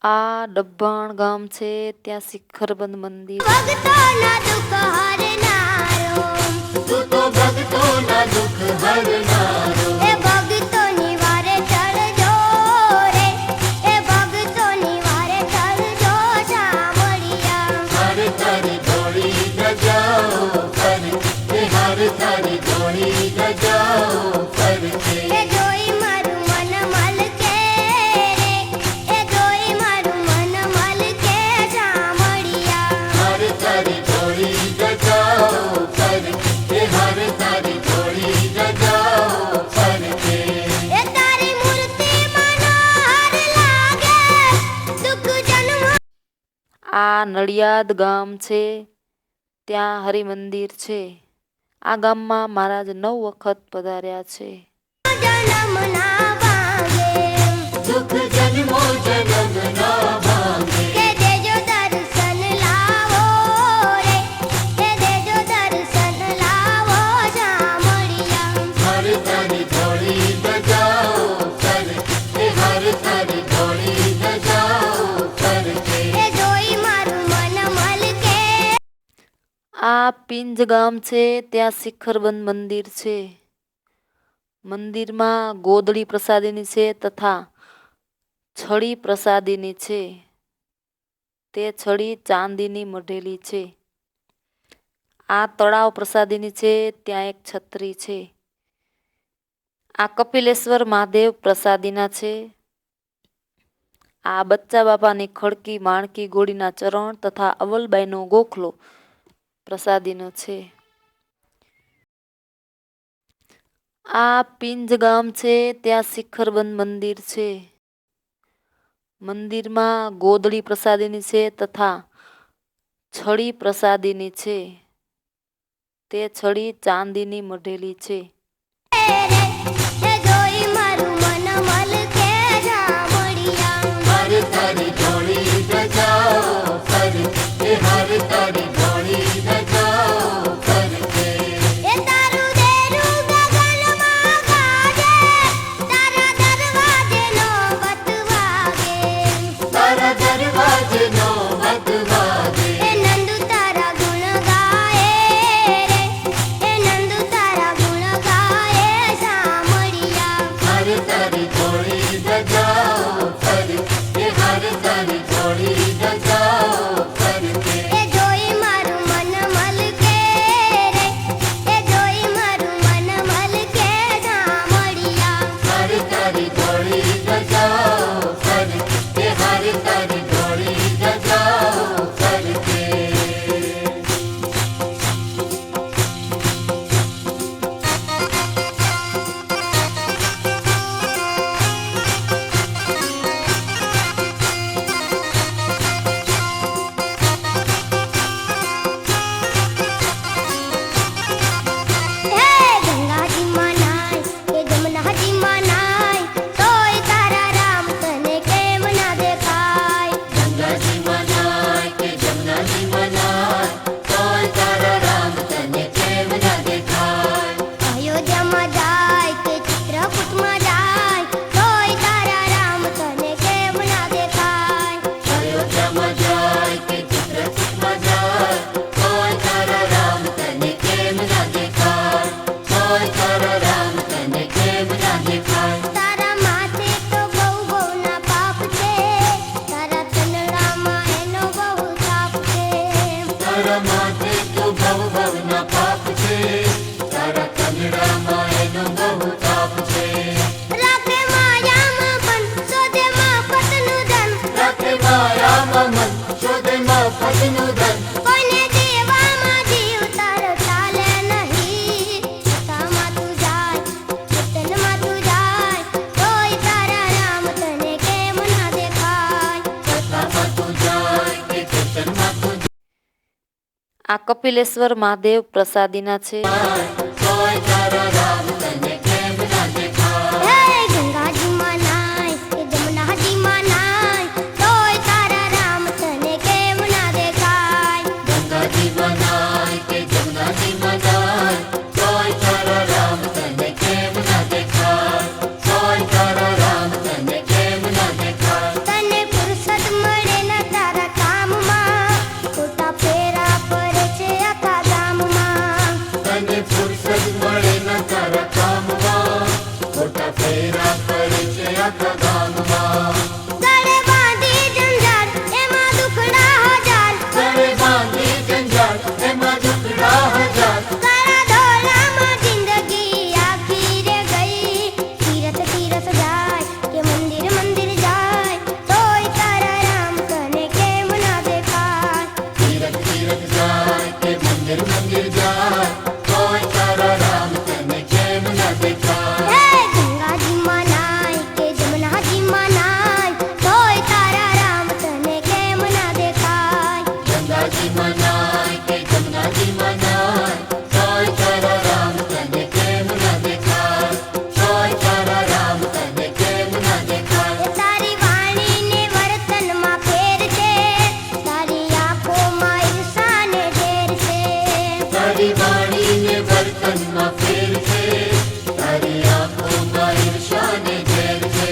આ ડબ્બાણ ગામ છે, ત્યાં શિખરબંધ મંદિર છે.
ભક્તોના દુઃખ હરનારો
તું તો ભક્તોના દુઃખ હરનારો,
એ ભક્તોની વારે ચડજો રે એ ભક્તોની વારે ચડજો સાંભળિયા
હર તારી જોડી ગજાઓ ફરકે, એ હર તારી જોડી ગજાઓ ફરકે,
એ જોઈ મારું મન મલકે રે એ જોઈ મારું મન મલકે સાંભળિયા
હર તારી જોડી ગજાઓ ફરકે, એ હર તારી જોડી ગજાઓ ફરકે.
એ તારી મૂર્તિ મનોહર લાગે દુઃખ જન્મ
આ નડિયાદ ગામ છે, ત્યાં હરિમંદિર છે. આ ગામમાં મહારાજ 9 વખત પધાર્યા છે.
જન્મ ના ભાંગે
દુઃખ જન્મો જન્મ ના ભાંગે,
કે દેજો દર્શન લાવો રે કે દેજો દર્શન લાવો સાંભળિયા
હર તારી જોડી ગજાઓ ફરકે, એ હર તારી જોડી ગજાઓ ફરકે.
એ જોઈ મારું મન મલકે
આ પિંજ ગામ છે, ત્યાં શિખરબંધ મંદિર છે. મંદિરમાં ગોદડી પ્રસાદીની છે તથા છડી પ્રસાદીની છે. તે છડી ચાંદીની મઢેલી છે. આ તળાવ પ્રસાદીની છે. ત્યાં એક છત્રી છે. આ કપિલેશ્વર મહાદેવ પ્રસાદીના છે. આ બચ્ચા બાપાની ખડકી માણકી ગોળીના ચરણ તથા અવલબાઈનો ગોખલો પ્રસાદીનો છે. આ પિંજ ગામ છે, ત્યાં શિખરબંધ મંદિર છે. મંદિરમાં ગોદડી પ્રસાદીની છે તથા છડી પ્રસાદીની છે. તે છડી ચાંદીની મઢેલી છે.
એ જોઈ મારું મન મલકે સાંભળિયા
હર તારી જોડી ગજાઓ ફરકે, એ હર તારી જોડી ગજાઓ ફરકે.
એ તારું દેરું ગગનમાં ગાજે તારા દરવાજે નો બતવાગે
તારા દરવાજે નો વતવાગે,
એ નંદુ તારા ગુણ ગાયે રે એ નંદુ તારા ગુણ ગાયે સાંભળિયા
હર તારી જોડી ગજાઓ ફરકે, એ હર તારી જોડી ગજાઓ ફરકે.
એ જોઈ અયોધ્યામાં જાય કે ચિત્રકૂટમાં જાય તોય તારા રામ તને કેમ ના દેખાય
અયોધ્યામાં જાય કે ચિત્રકૂટમાં જાય તોય તારા રામ તને કેમ ના દેખાય તોય તારા રામ તને કેમ ના દેખાય
તારા માથે તો બહુ બહુ ના પાપ છે તારા તનડામાં એનો બહુ તાપ છે
તારા માથે તો ભવ ભવના પાપ છે તારા કનડામાં એનો બહુ તાપ છે
રાખે માયામાં પણ શોધે મફતનું ધન
રાખે માયામાં મન શોધે મફતનું ધન
કોઈને દેવામાં જીવ તારો ચાલે નહીં છતાંમાં તું જાય વતનમાં તું જાય તોય તારા રામ તને કેમ ના દેખાય
છતાંમાં તું જાય કે કીર્તનમાં તું
આ કપિલેશ્વર મહાદેવ પ્રસાદીના છે.
તોય તારા રામ તને કેમ ના દેખાય
હે ગંગાજીમાં નાય કે જમનાજીમાં નાય તોય તારા રામ તને કેમ ના દેખાય
ગંગાજી બનાય કે જમનાજી બનાય તોય તારા રામ તને કેમ ના દેખાય તોય તારા રામ તને કેમ ના દેખાય
તને ફુરસદ મળે ના તારા કામમાં ખોટા ફેરા પડે છે આખા ગામમાં
તને ફુરસદ મળે ન તારા કામમાં ખોટા ફેરા પડે છે આખા ગામમાં
ગળે બાંધી જંજાળ એમાં દુખડા હજાર
ગળે બાંધી જંજાળ એમાં દુખડા હજાર
કાળા ધોળામાં જિંદગી આખી રે ગઈ તીરથ તીરથ જાય કે મંદિર મંદિર જાય તોય તારા રામ તને કેમ ના દેખાય
તીરથ તીરથ જાય કે મંદિર મંદિર જાય તોય તારા રામ તને કેમ ના દેખાય
હે ગંગાજીમાં નાય કે જમનાજીમાં નાય તોય તારા રામ તને કેમ ના દેખાય
ગંગાજી મનાય કે જમનાજી મનાય તોય તારા રામ તને કેમ ના દેખાય તોય તારા રામ તને કેમ ના દેખાય
એ તારી વાણીને વર્તનમાં ફેર છે તારી આંખોમાં ઈર્ષાને ઝેર છે
તારી વાણીને વર્તનમાં ફેર છે તારી આંખોમાં ઈર્ષાને ઝેર છે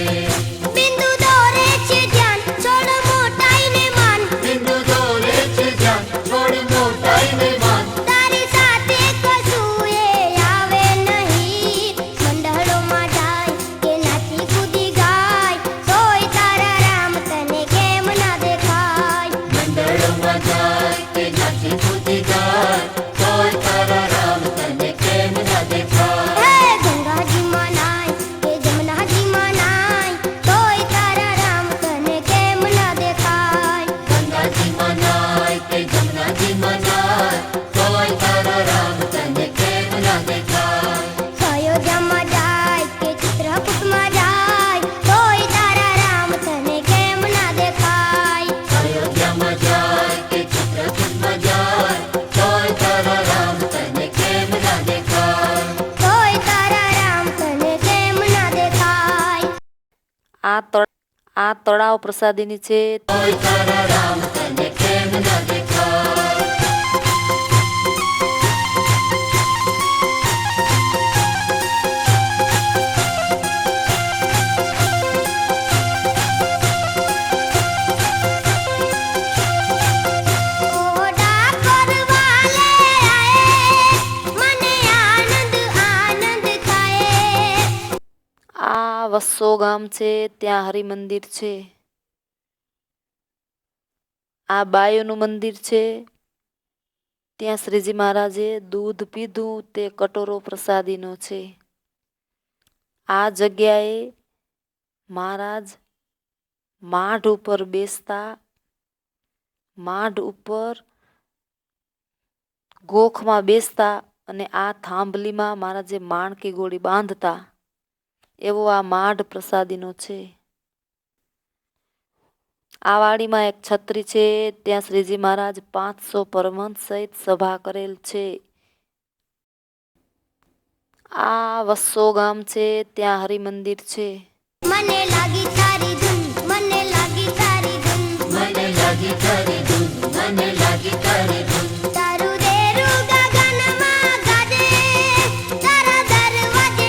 બિંદુ દોરે છે ધ્યાન છોડ મોટાઈને માન
બિંદુ દોરે છે ધ્યાન છોડ મોટાઈને માન
તારી સાથે કશું એ આવે નહીં મંડળોમાં જાય કે નાચી કૂદી ગાય તોય તારા રામ તને કેમ ના દેખાય
મંડળોમાં જાય કે નાચી કૂદી ગાય તોય તારા રામ તને કેમ ના દેખાય
હે ગંગાજીમાં નાય કે જમનાજીમાં નાય તોય તારા રામ તને કેમ ના દેખાય
ગંગાજી મનાય કે જમનાજી મનાય તોય તારા રામ તને કેમ ના દેખાય
અયોધ્યામાં જાય કે ચિત્રકૂટમાં જાય તોય તારા રામ તને કેમ ના દેખાય
અયોધ્યામાં જાય કે ચિત્રકૂટમાં જાય તોય તારા રામ તને કેમ ના દેખાય
તોય તારા રામ તને કેમ ના દેખાય
આ તળાવ પ્રસાદીની છે.
તોય તારા રામ તને કેમ ના દેખાય
ઓડા કરવાલે આયે મને આનંદ આનંદ થાય
આ વસ્સો ગામ છે, ત્યાં હરિમંદિર છે. આ બાયોનું મંદિર છે, ત્યાં શ્રીજી મહારાજે દૂધ પીધું તે કટોરો પ્રસાદીનો છે. આ જગ્યાએ મહારાજ માઢ ઉપર બેસતા, માઢ ઉપર ગોખમાં બેસતા અને આ થાંભલીમાં મહારાજે માણકી ગોળી બાંધતા, એવો આ માઢ પ્રસાદીનો છે. આ વાડીમાં એક છત્રી છે, ત્યાં શ્રીજી મહારાજ 500 પરમહંસ સહિત સભા કરેલ છે. આ વસ્સો ગામ છે, ત્યાં હરિમંદિર છે.
મને લાગી તારી ધૂન મને લાગી તારી ધૂન
મને લાગી તારી ધૂન મને લાગી તારી ધૂન
તારું દેરું ગગનમાં ગાજે તારા દરવાજે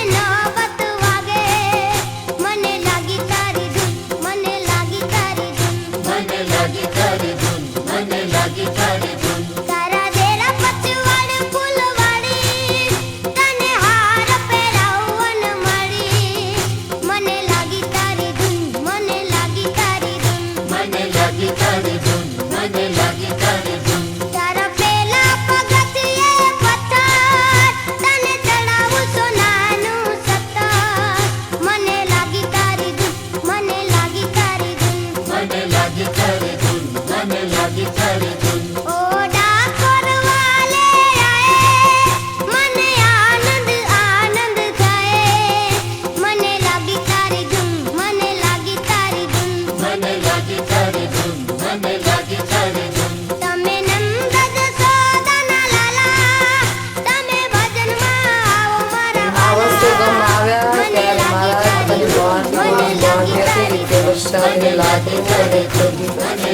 વરસાદની લાગે કરે
તારે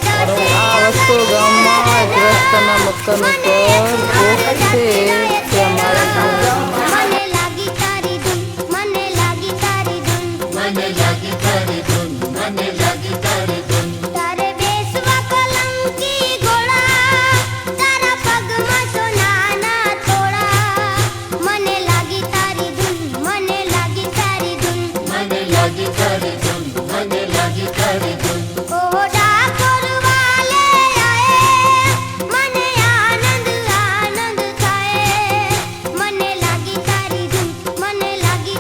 દર્શે
આ વસ્તુ ગામમાં ગ્રસ્તના મકાન ઉપર કોક છે ત્યાં મારા
મને લાગી તારી ધૂન મને લાગી તારી ધૂન તારે બેસવા કલંકી ઘોડા તારા પગમાં સોનાના થોડા મને લાગી તારી ધૂન મને લાગી તારી ધૂન ઓહો ડાકોર વાલે આયે મને આનંદ આનંદ થાય મને લાગી તારી ધૂન મને લાગી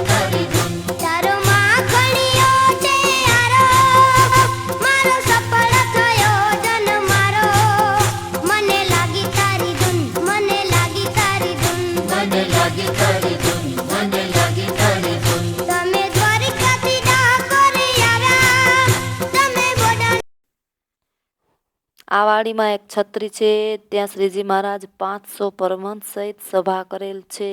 તારી ધૂન તારો માખણીયો છે આરો મારો સફળ થયો જન મારો મને લાગી તારી ધૂન મને લાગી તારી ધૂન તમે દ્વારિકાથી ડાકોર આવ્યા તમે બોડા
આ વાડીમાં એક છત્રી છે, ત્યાં શ્રીજી મહારાજ 500 પરમહંસ સહિત સભા કરેલ છે.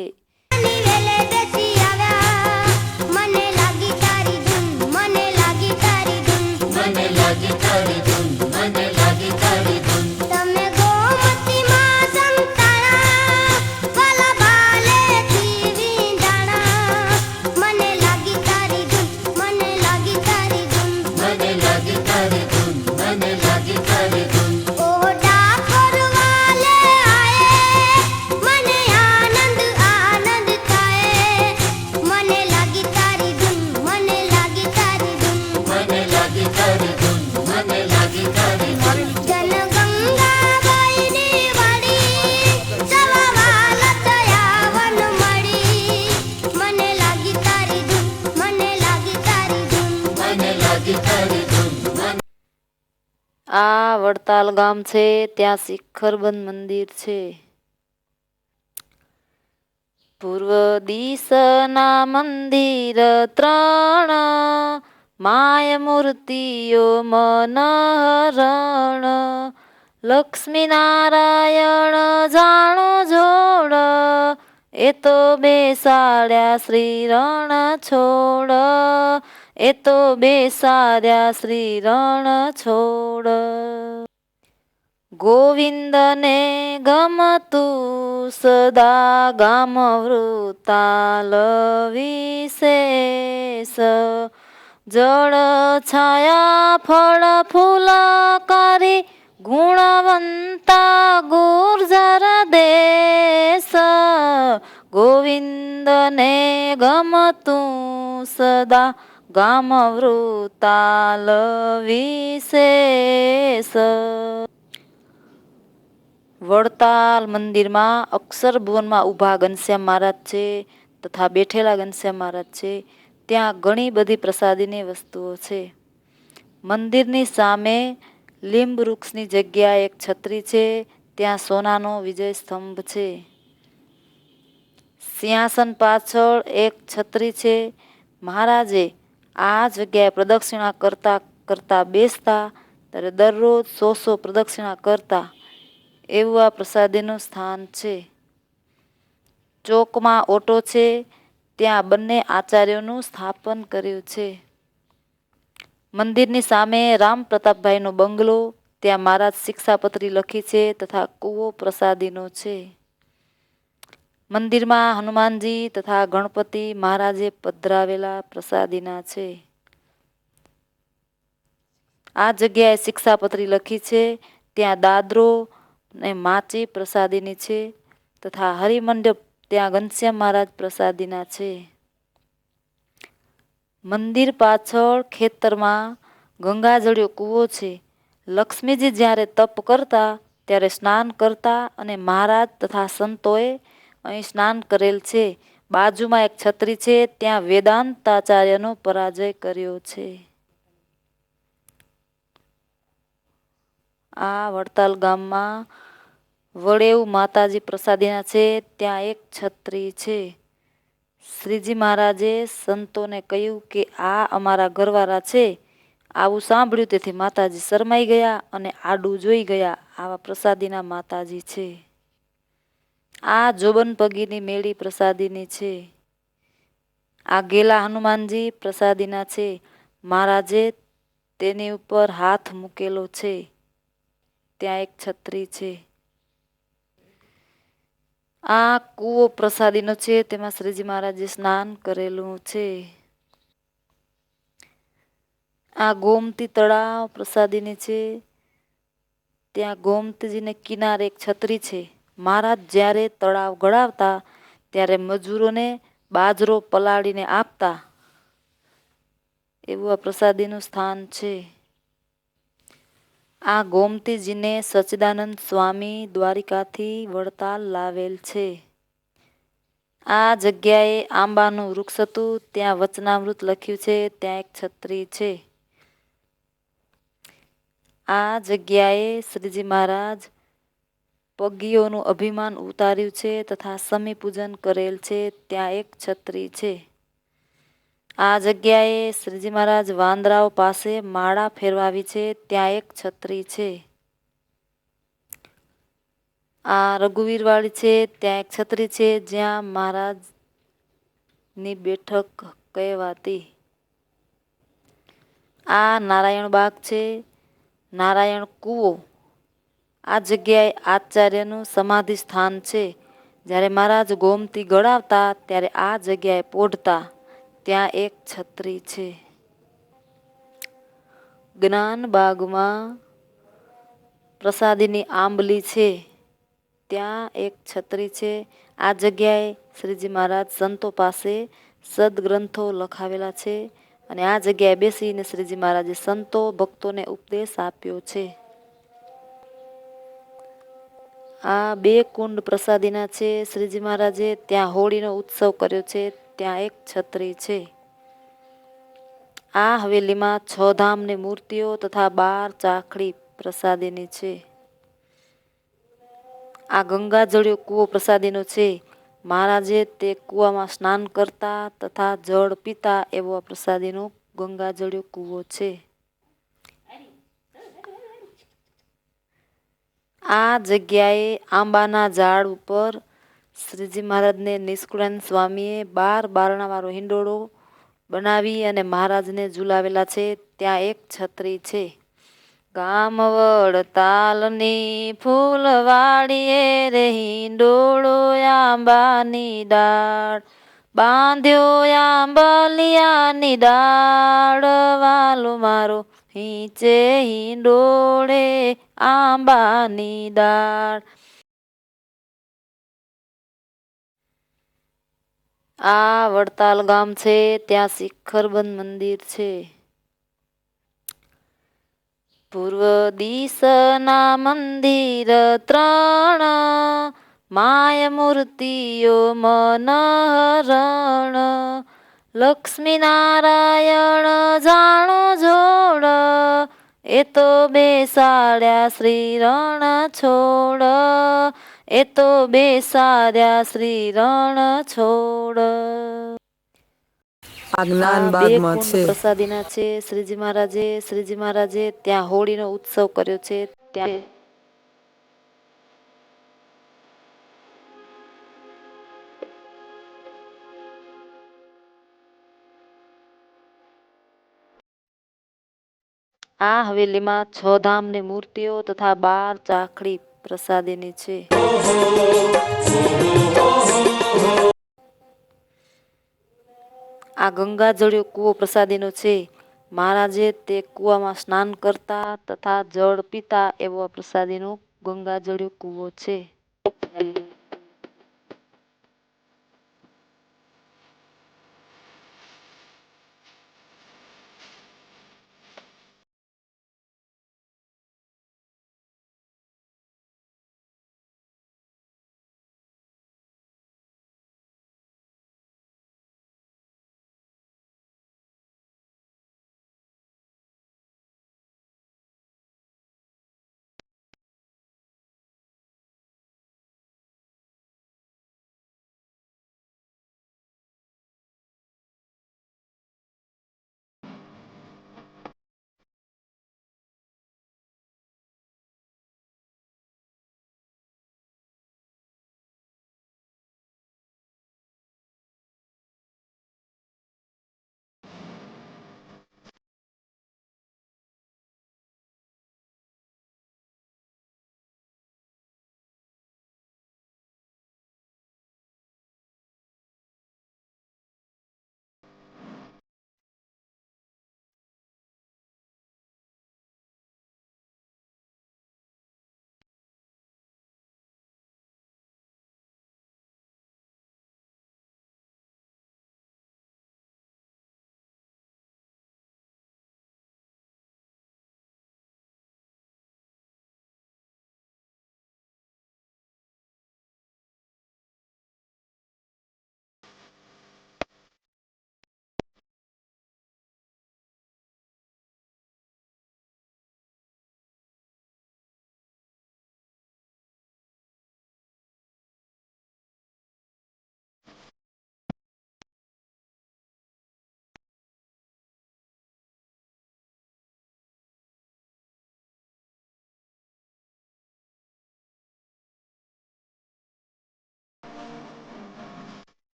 ની વેલે બેસી આવ્યા મને લાગી તારી ધૂન મને લાગી તારી ધૂન તમે ગોમતીમાં સંતાણા વાલા બાલેથી વીંધાણા મને લાગી તારી ધૂન મને લાગી તારી ધૂન ઓહો ડાકોર વાલે આયે મને આનંદ આનંદ થાય મને લાગી તારી ધૂન મને લાગી તારી ધૂન જનગંગાબાઈની વાડી સવા વાલા થયા વન મળી મને લાગી તારી ધૂન મને લાગી તારી ધૂન
આ વડતાલ ગામ છે, ત્યાં શિખરબંધ મંદિર છે. પૂર્વ દિશના મંદિર 3 માય મૂર્તિઓ મનહરણ લક્ષ્મી નારાયણ જાણો જોડ એ તો બેસાડ્યા શ્રી રણ છોડ એ તો બેસાડ્યા શ્રી રણ છોડ ગોવિંદને ગમતું સદા ગામ વૃતાલ વિશેષ જળ છાયા ફળ ફૂલકારી ગુણવંતા ગુર્જર દેશ ગોવિંદને ગમતું સદા ગામ વૃતાલ વિશેષ. વડતાલ મંદિરમાં અક્ષર ભુવનમાં ઊભા ઘનશ્યામ મહારાજ છે તથા બેઠેલા ઘનશ્યામ મહારાજ છે. ત્યાં ઘણી બધી પ્રસાદીની વસ્તુઓ છે. મંદિરની સામે લીંબ વૃક્ષની જગ્યાએ એક છત્રી છે, ત્યાં સોનાનો વિજય સ્તંભ છે. સિંહાસન પાછળ એક છત્રી છે. મહારાજે આ જગ્યાએ પ્રદક્ષિણા કરતા કરતા બેસતા ત્યારે દરરોજ 100 પ્રદક્ષિણા કરતા એવું આ પ્રસાદીનું સ્થાન છે. ચોકમાં ઓટો છે, ત્યાં બંને આચાર્યોનું સ્થાપન કર્યું છે. મંદિરની સામે રામ પ્રતાપભાઈનો બંગલો, ત્યાં મહારાજ શિક્ષાપત્રી લખી છે તથા કૂવો પ્રસાદીનો છે. મંદિરમાં હનુમાનજી તથા ગણપતિ મહારાજે પધરાવેલા પ્રસાદીના છે. આ જગ્યાએ શિક્ષાપત્રી લખી છે, ત્યાં દાદરો ને માચી પ્રસાદીની છે તથા હરિમંડપ, ત્યાં ઘનશ્યામ મહારાજ પ્રસાદીના છે. મંદિર પાછળ ખેતરમાં ગંગાજળિયો કૂવો છે. લક્ષ્મીજી જ્યારે તપ કરતા ત્યારે સ્નાન કરતા અને મહારાજ તથા સંતોએ અહીં સ્નાન કરેલ છે. બાજુમાં એક છત્રી છે, ત્યાં વેદાંતાચાર્યનો પરાજય કર્યો છે. આ વડતાલ ગામમાં વડેવ માતાજી પ્રસાદીના છે, ત્યાં એક છત્રી છે. શ્રીજી મહારાજે સંતોને કહ્યું કે આ અમારા ઘરવાળા છે. આવું સાંભળ્યું તેથી માતાજી શરમાઈ ગયા અને આડું જોઈ ગયા. આવા પ્રસાદીના માતાજી છે. આ જોબન પગીની મેળી પ્રસાદીની છે. આ ગેલા હનુમાનજી પ્રસાદીના છે. મહારાજે તેની ઉપર હાથ મૂકેલો છે. ત્યાં એક છત્રી છે. આ કૂવો પ્રસાદીનો છે. તેમાં શ્રીજી મહારાજે સ્નાન કરેલું છે. આ ગોમતી તળાવ પ્રસાદીની છે. ત્યાં ગોમતીજીને કિનારે એક છત્રી છે. મહારાજ જ્યારે તળાવ ગળાવતા ત્યારે મજૂરોને બાજરો પલાળીને આપતા, એવું આ પ્રસાદીનું સ્થાન છે. આ ગોમતીજીને સચ્ચિદાનંદ સ્વામી દ્વારિકાથી વડતાલ લાવેલ છે. આ જગ્યાએ આંબાનું વૃક્ષ હતું. ત્યાં વચનામૃત લખ્યું છે. ત્યાં એક છત્રી છે. આ જગ્યાએ શ્રીજી મહારાજ પગીઓનું અભિમાન ઉતાર્યું છે તથા સમી પૂજન કરેલ છે. ત્યાં એક છત્રી છે. આ જગ્યાએ શ્રીજી મહારાજ વાંદરાઓ પાસે માળા ફેરવાવી છે. ત્યાં એક છત્રી છે. આ રઘુવીરવાળી છે. ત્યાં એક છત્રી છે. જ્યાં મહારાજની બેઠક કહેવાતી. આ નારાયણ બાગ છે. નારાયણ કૂવો. આ જગ્યાએ આચાર્યનું સમાધિ સ્થાન છે. જ્યારે મહારાજ ગોમતી ગળાવતા ત્યારે આ જગ્યાએ પોઢતા. ત્યાં એક છત્રી છે. જ્ઞાન બાગમાં પ્રસાદીની આંબલી છે. ત્યાં એક છત્રી છે. આ જગ્યાએ શ્રીજી મહારાજ સંતો પાસે સદગ્રંથો લખાવેલા છે અને આ જગ્યાએ બેસીને શ્રીજી મહારાજે સંતો ભક્તોને ઉપદેશ આપ્યો છે. આ બે કુંડ પ્રસાદીના છે. શ્રીજી મહારાજે ત્યાં હોળીનો ઉત્સવ કર્યો છે. ત્યાં એક છત્રી છે. આ હવેલીમાં 6 ધામની મૂર્તિઓ તથા 12 ચાખડી પ્રસાદીની છે. આ ગંગાજળિયો કૂવો પ્રસાદીનો છે. મહારાજે તે કૂવામાં સ્નાન કરતા તથા જળ પીતા એવો આ પ્રસાદીનો ગંગાજળિયો કૂવો છે. આ જગ્યાએ આંબાના ઝાડ ઉપર શ્રીજી મહારાજને નિષ્કુળાનંદ સ્વામીએ 12 બારણાવાળો હિંડોળો બનાવી અને મહારાજને ઝુલાવેલા છે. ત્યાં એક છત્રી છે. ગામ વડતાલની ફૂલવાડીએ રે હિંડોળો આંબાની ડાળ, બાંધ્યો આંબલિયાની ડાળ, વાલો મારો હિંચે હિંડોળે આંબાની ડાળ. આ વડતાલ ગામ છે. ત્યાં શિખરબંધ મંદિર છે. પૂર્વ દિશના મંદિર 3, માય મૂર્તિઓ મનહરણ, લક્ષ્મી નારાયણ જાણો જોડ, એ તો બેસાડ્યા શ્રી રણ છોડ, એ તો બેસાડ્યા શ્રી રણ છોડ.
આ જ્ઞાન
આ બે
બાગમાં
કુંડ
છે.
પ્રસાદીના છે. શ્રીજી મહારાજે ત્યાં હોળીનો ઉત્સવ કર્યો છે. ત્યાં આ હવેલીમાં 6 ધામની મૂર્તિઓ તથા 12 ચાખડી પ્રસાદીની છે. આ ગંગાજળિયો કૂવો પ્રસાદીનો છે. મહારાજે તે કૂવામાં સ્નાન કરતા તથા જળ પીતા એવો આ પ્રસાદીનો ગંગાજળિયો કૂવો છે.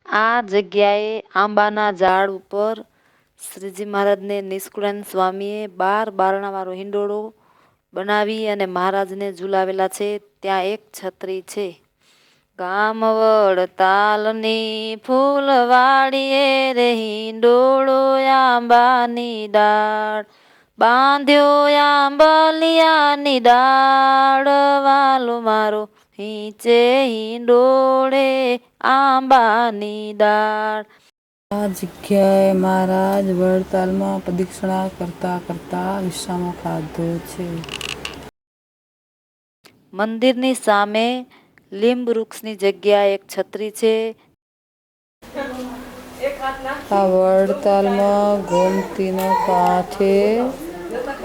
આ જગ્યાએ આંબાના ઝાડ ઉપર શ્રીજી મહારાજને નિષ્કુળાનંદ સ્વામીએ 12 બારણાવાળો હિંડોળો બનાવી અને મહારાજને ઝુલાવેલા છે. ત્યાં એક છત્રી છે. ગામ વડતાલની ફૂલવાડીએ રે હિંડોળો આંબાની ડાળ, બાંધ્યો આંબલિયાની ડાળ, વાલો મારો હિંચે હિંડોળે આંબાની ડાળ.
આ જગ્યાએ મહારાજ વડતાલમાં પ્રદક્ષિણા કરતા કરતા વિશ્રામો ખાધો છે.
મંદિરની સામે લીંબ વૃક્ષની જગ્યા એક છત્રી છે.
આ વડતાલમાં ગોમતીના કાંઠે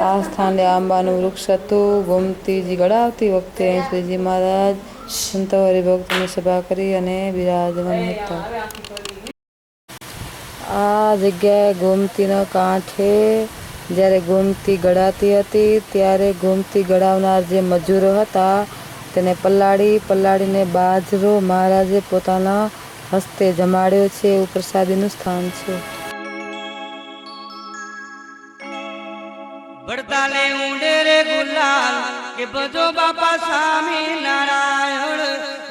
આ સ્થાને આંબાનું વૃક્ષ હતું. ગોમતીજી ગળાવતી વખતે અહીં શ્રીજી મહારાજ સંતો હરિભક્તોની સભા કરી અને બિરાજમાન હતા. આ જગ્યાએ ગોમતીના કાંઠે જ્યારે ગોમતી ગળાતી હતી ત્યારે ગોમતી ગળાવનાર જે મજૂરો હતા તેને પલાળીને બાજરો મહારાજે પોતાના હસ્તે જમાડ્યો છે. એવું પ્રસાદીનું સ્થાન છે.
વડતાલે ઉડે રે ગુલાલ કે ભજો બાપા સ્વામી નારાયણ.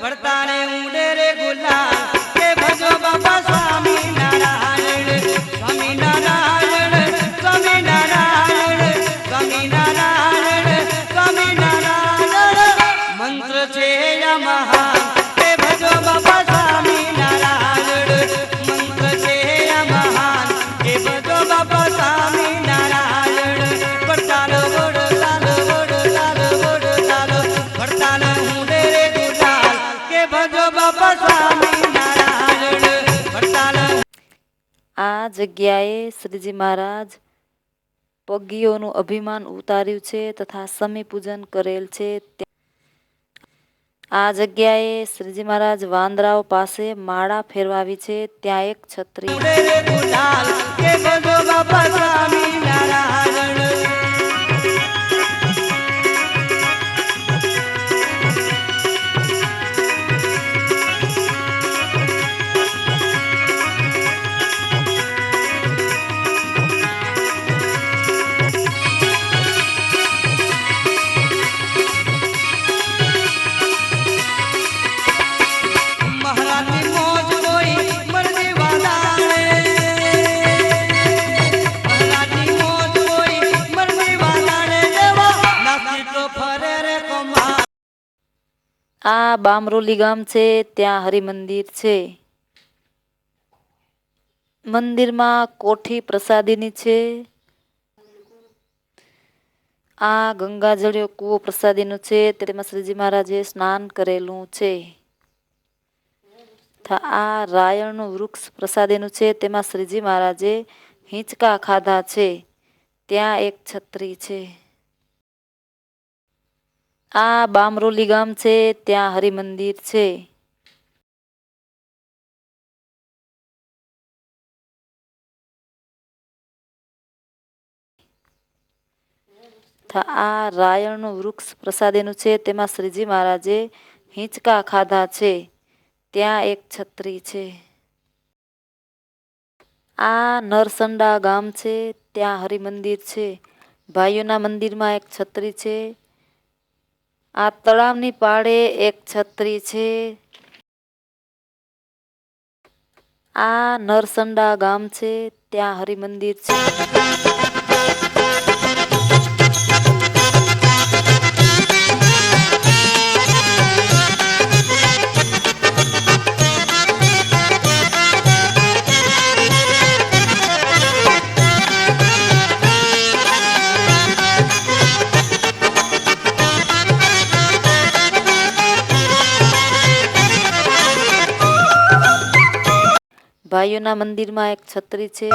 વડતાલે ઉડે રે ગુલાલ કે ભજો બાપા સ્વામી નારાયણ. સ્વામી નારાયણ, સ્વામી નારાયણ, સ્વામી નારાયણ, સ્વામી નારાયણ. મંત્ર છે યા મહાન કે ભજો બાપા સ્વામી નારાયણ. મંત્ર છે યા મહાન કે ભજો બાપા સ્વામી નારાયણ. વડતાલ વડતાલ વડતાલ વડતાલ વડતાલ ઉડે રે ગુલાલ કે ભજો બાપા સ્વામી નારાયણ. વડતાલ.
આ જગ્યાએ શ્રીજી મહારાજ પગીઓનું અભિમાન ઉતાર્યું છે તથા સમી પૂજન કરેલ છે. આ જગ્યાએ શ્રીજી મહારાજ વાંદરાઓ પાસે માળા ફેરવાવી છે. ત્યાં એક છત્રી
ઉડે રે ગુલાલ કે ભજો બાપા સ્વામી નારાયણ. મહારાજની મોજ હોય મરજી વાલાણે. મહારાજની મોજ હોય મરજી વાલાણે. દેવા નાસી તો ફરે રે કમા.
આ બામરોલી ગામ છે. ત્યાં હરિમંદિર છે. મંદિરમાં કોઠી પ્રસાદીની છે. આ ગંગાજળિયો કૂવો પ્રસાદીનું છે. તેમાં શ્રીજી મહારાજે સ્નાન કરેલું છે. આ રાયણનું વૃક્ષ પ્રસાદીનું છે. તેમાં શ્રીજી મહારાજે હિંચકા ખાધા છે. ત્યાં એક છત્રી છે. આ બામરોલી ગામ છે. ત્યાં હરિમંદિર છે. આ રાયણનું વૃક્ષ પ્રસાદીનું છે. તેમાં શ્રીજી મહારાજે હિંચકા ખાધા છે. ત્યાં એક છત્રી છે. આ નરસંડા ગામ છે. ત્યાં હરિમંદિર છે. ભાઈઓના મંદિરમાં એક છત્રી છે. આ તળાવની પાળે એક છત્રી છે. આ નરસંડા ગામ છે. ત્યાં હરિમંદિર છે. ભાઈઓના મંદિરમાં એક છત્રી છે.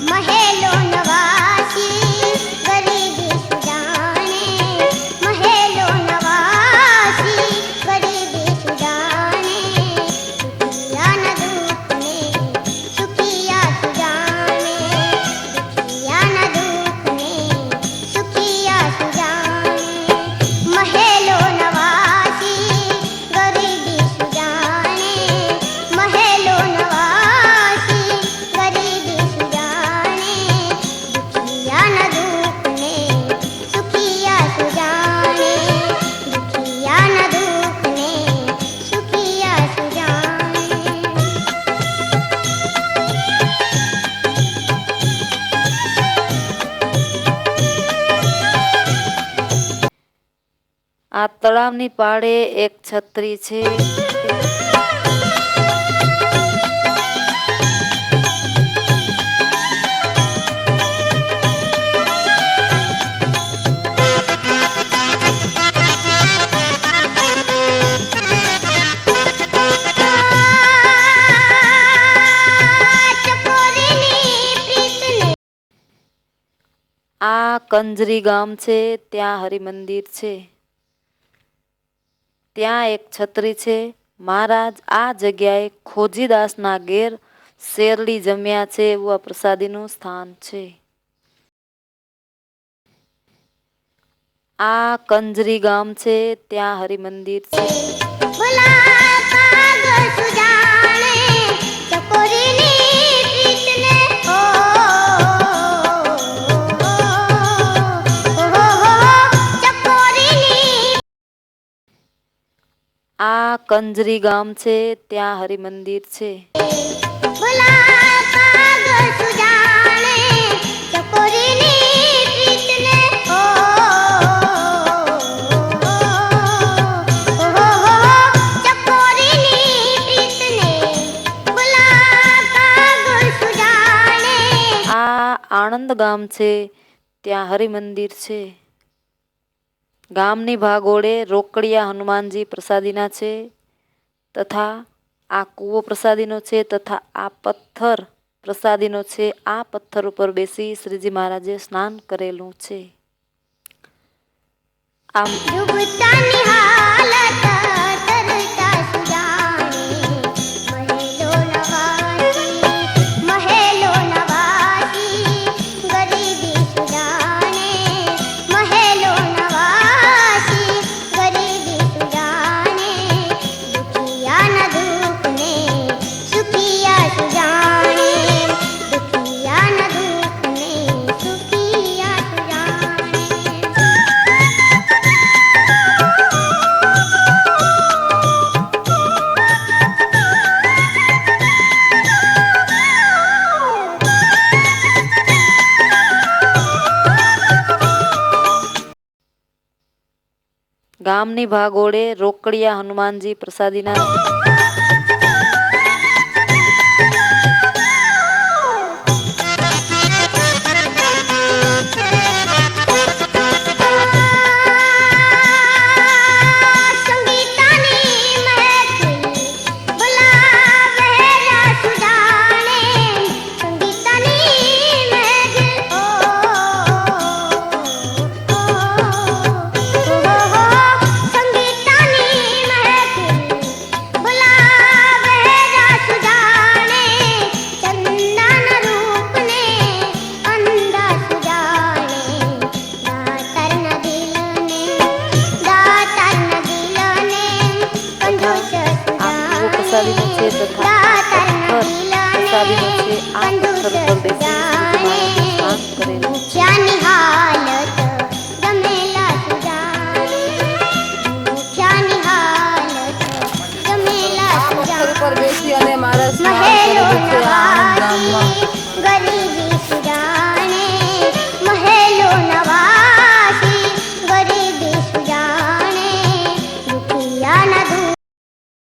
મહેલો નવાસી ગરીબી સુજાણે, મહેલો નવાસી ગરીબી સુજાણે, દુખિયાના દુઃખને સુખિયા સુજાણે, દુખિયાના દુઃખને સુખિયા સુજાણે. મહેલો નવાસી ગરીબી
તળાવની પાળે એક છત્રી છે. આ કંજરી ગામ છે, ત્યાં હરિમંદિર છે. ત્યાં એક છત્રી છે. મહારાજ આ જગ્યાએ ખોજીદાસના ઘેર શેરડી જમ્યા છે એવું આ પ્રસાદીનું સ્થાન છે. આ કંજરી ગામ છે, ત્યાં હરિમંદિર છે. આ કંજરી ગામ છે, ત્યાં હરિમંદિર છે. આ આણંદ ગામ છે, ત્યાં હરિમંદિર છે. ગામની ભાગોળે રોકડિયા હનુમાનજી પ્રસાદીના છે તથા આ કૂવો પ્રસાદીનો છે તથા આ પથ્થર પ્રસાદીનો છે. આ પથ્થર ઉપર બેસી શ્રીજી મહારાજે સ્નાન કરેલું છે. આમ ગામની ભાગોળે રોકડિયા હનુમાનજી પ્રસાદીના પ્રસાદીનો છે તથા પ્રસાદીનો છે. આ પથ્થર પર બેસી શ્રીજી મહારાજે સ્નાન કરેલું.
પથ્થર ઉપર બેસી અને મહારાજ સ્નાન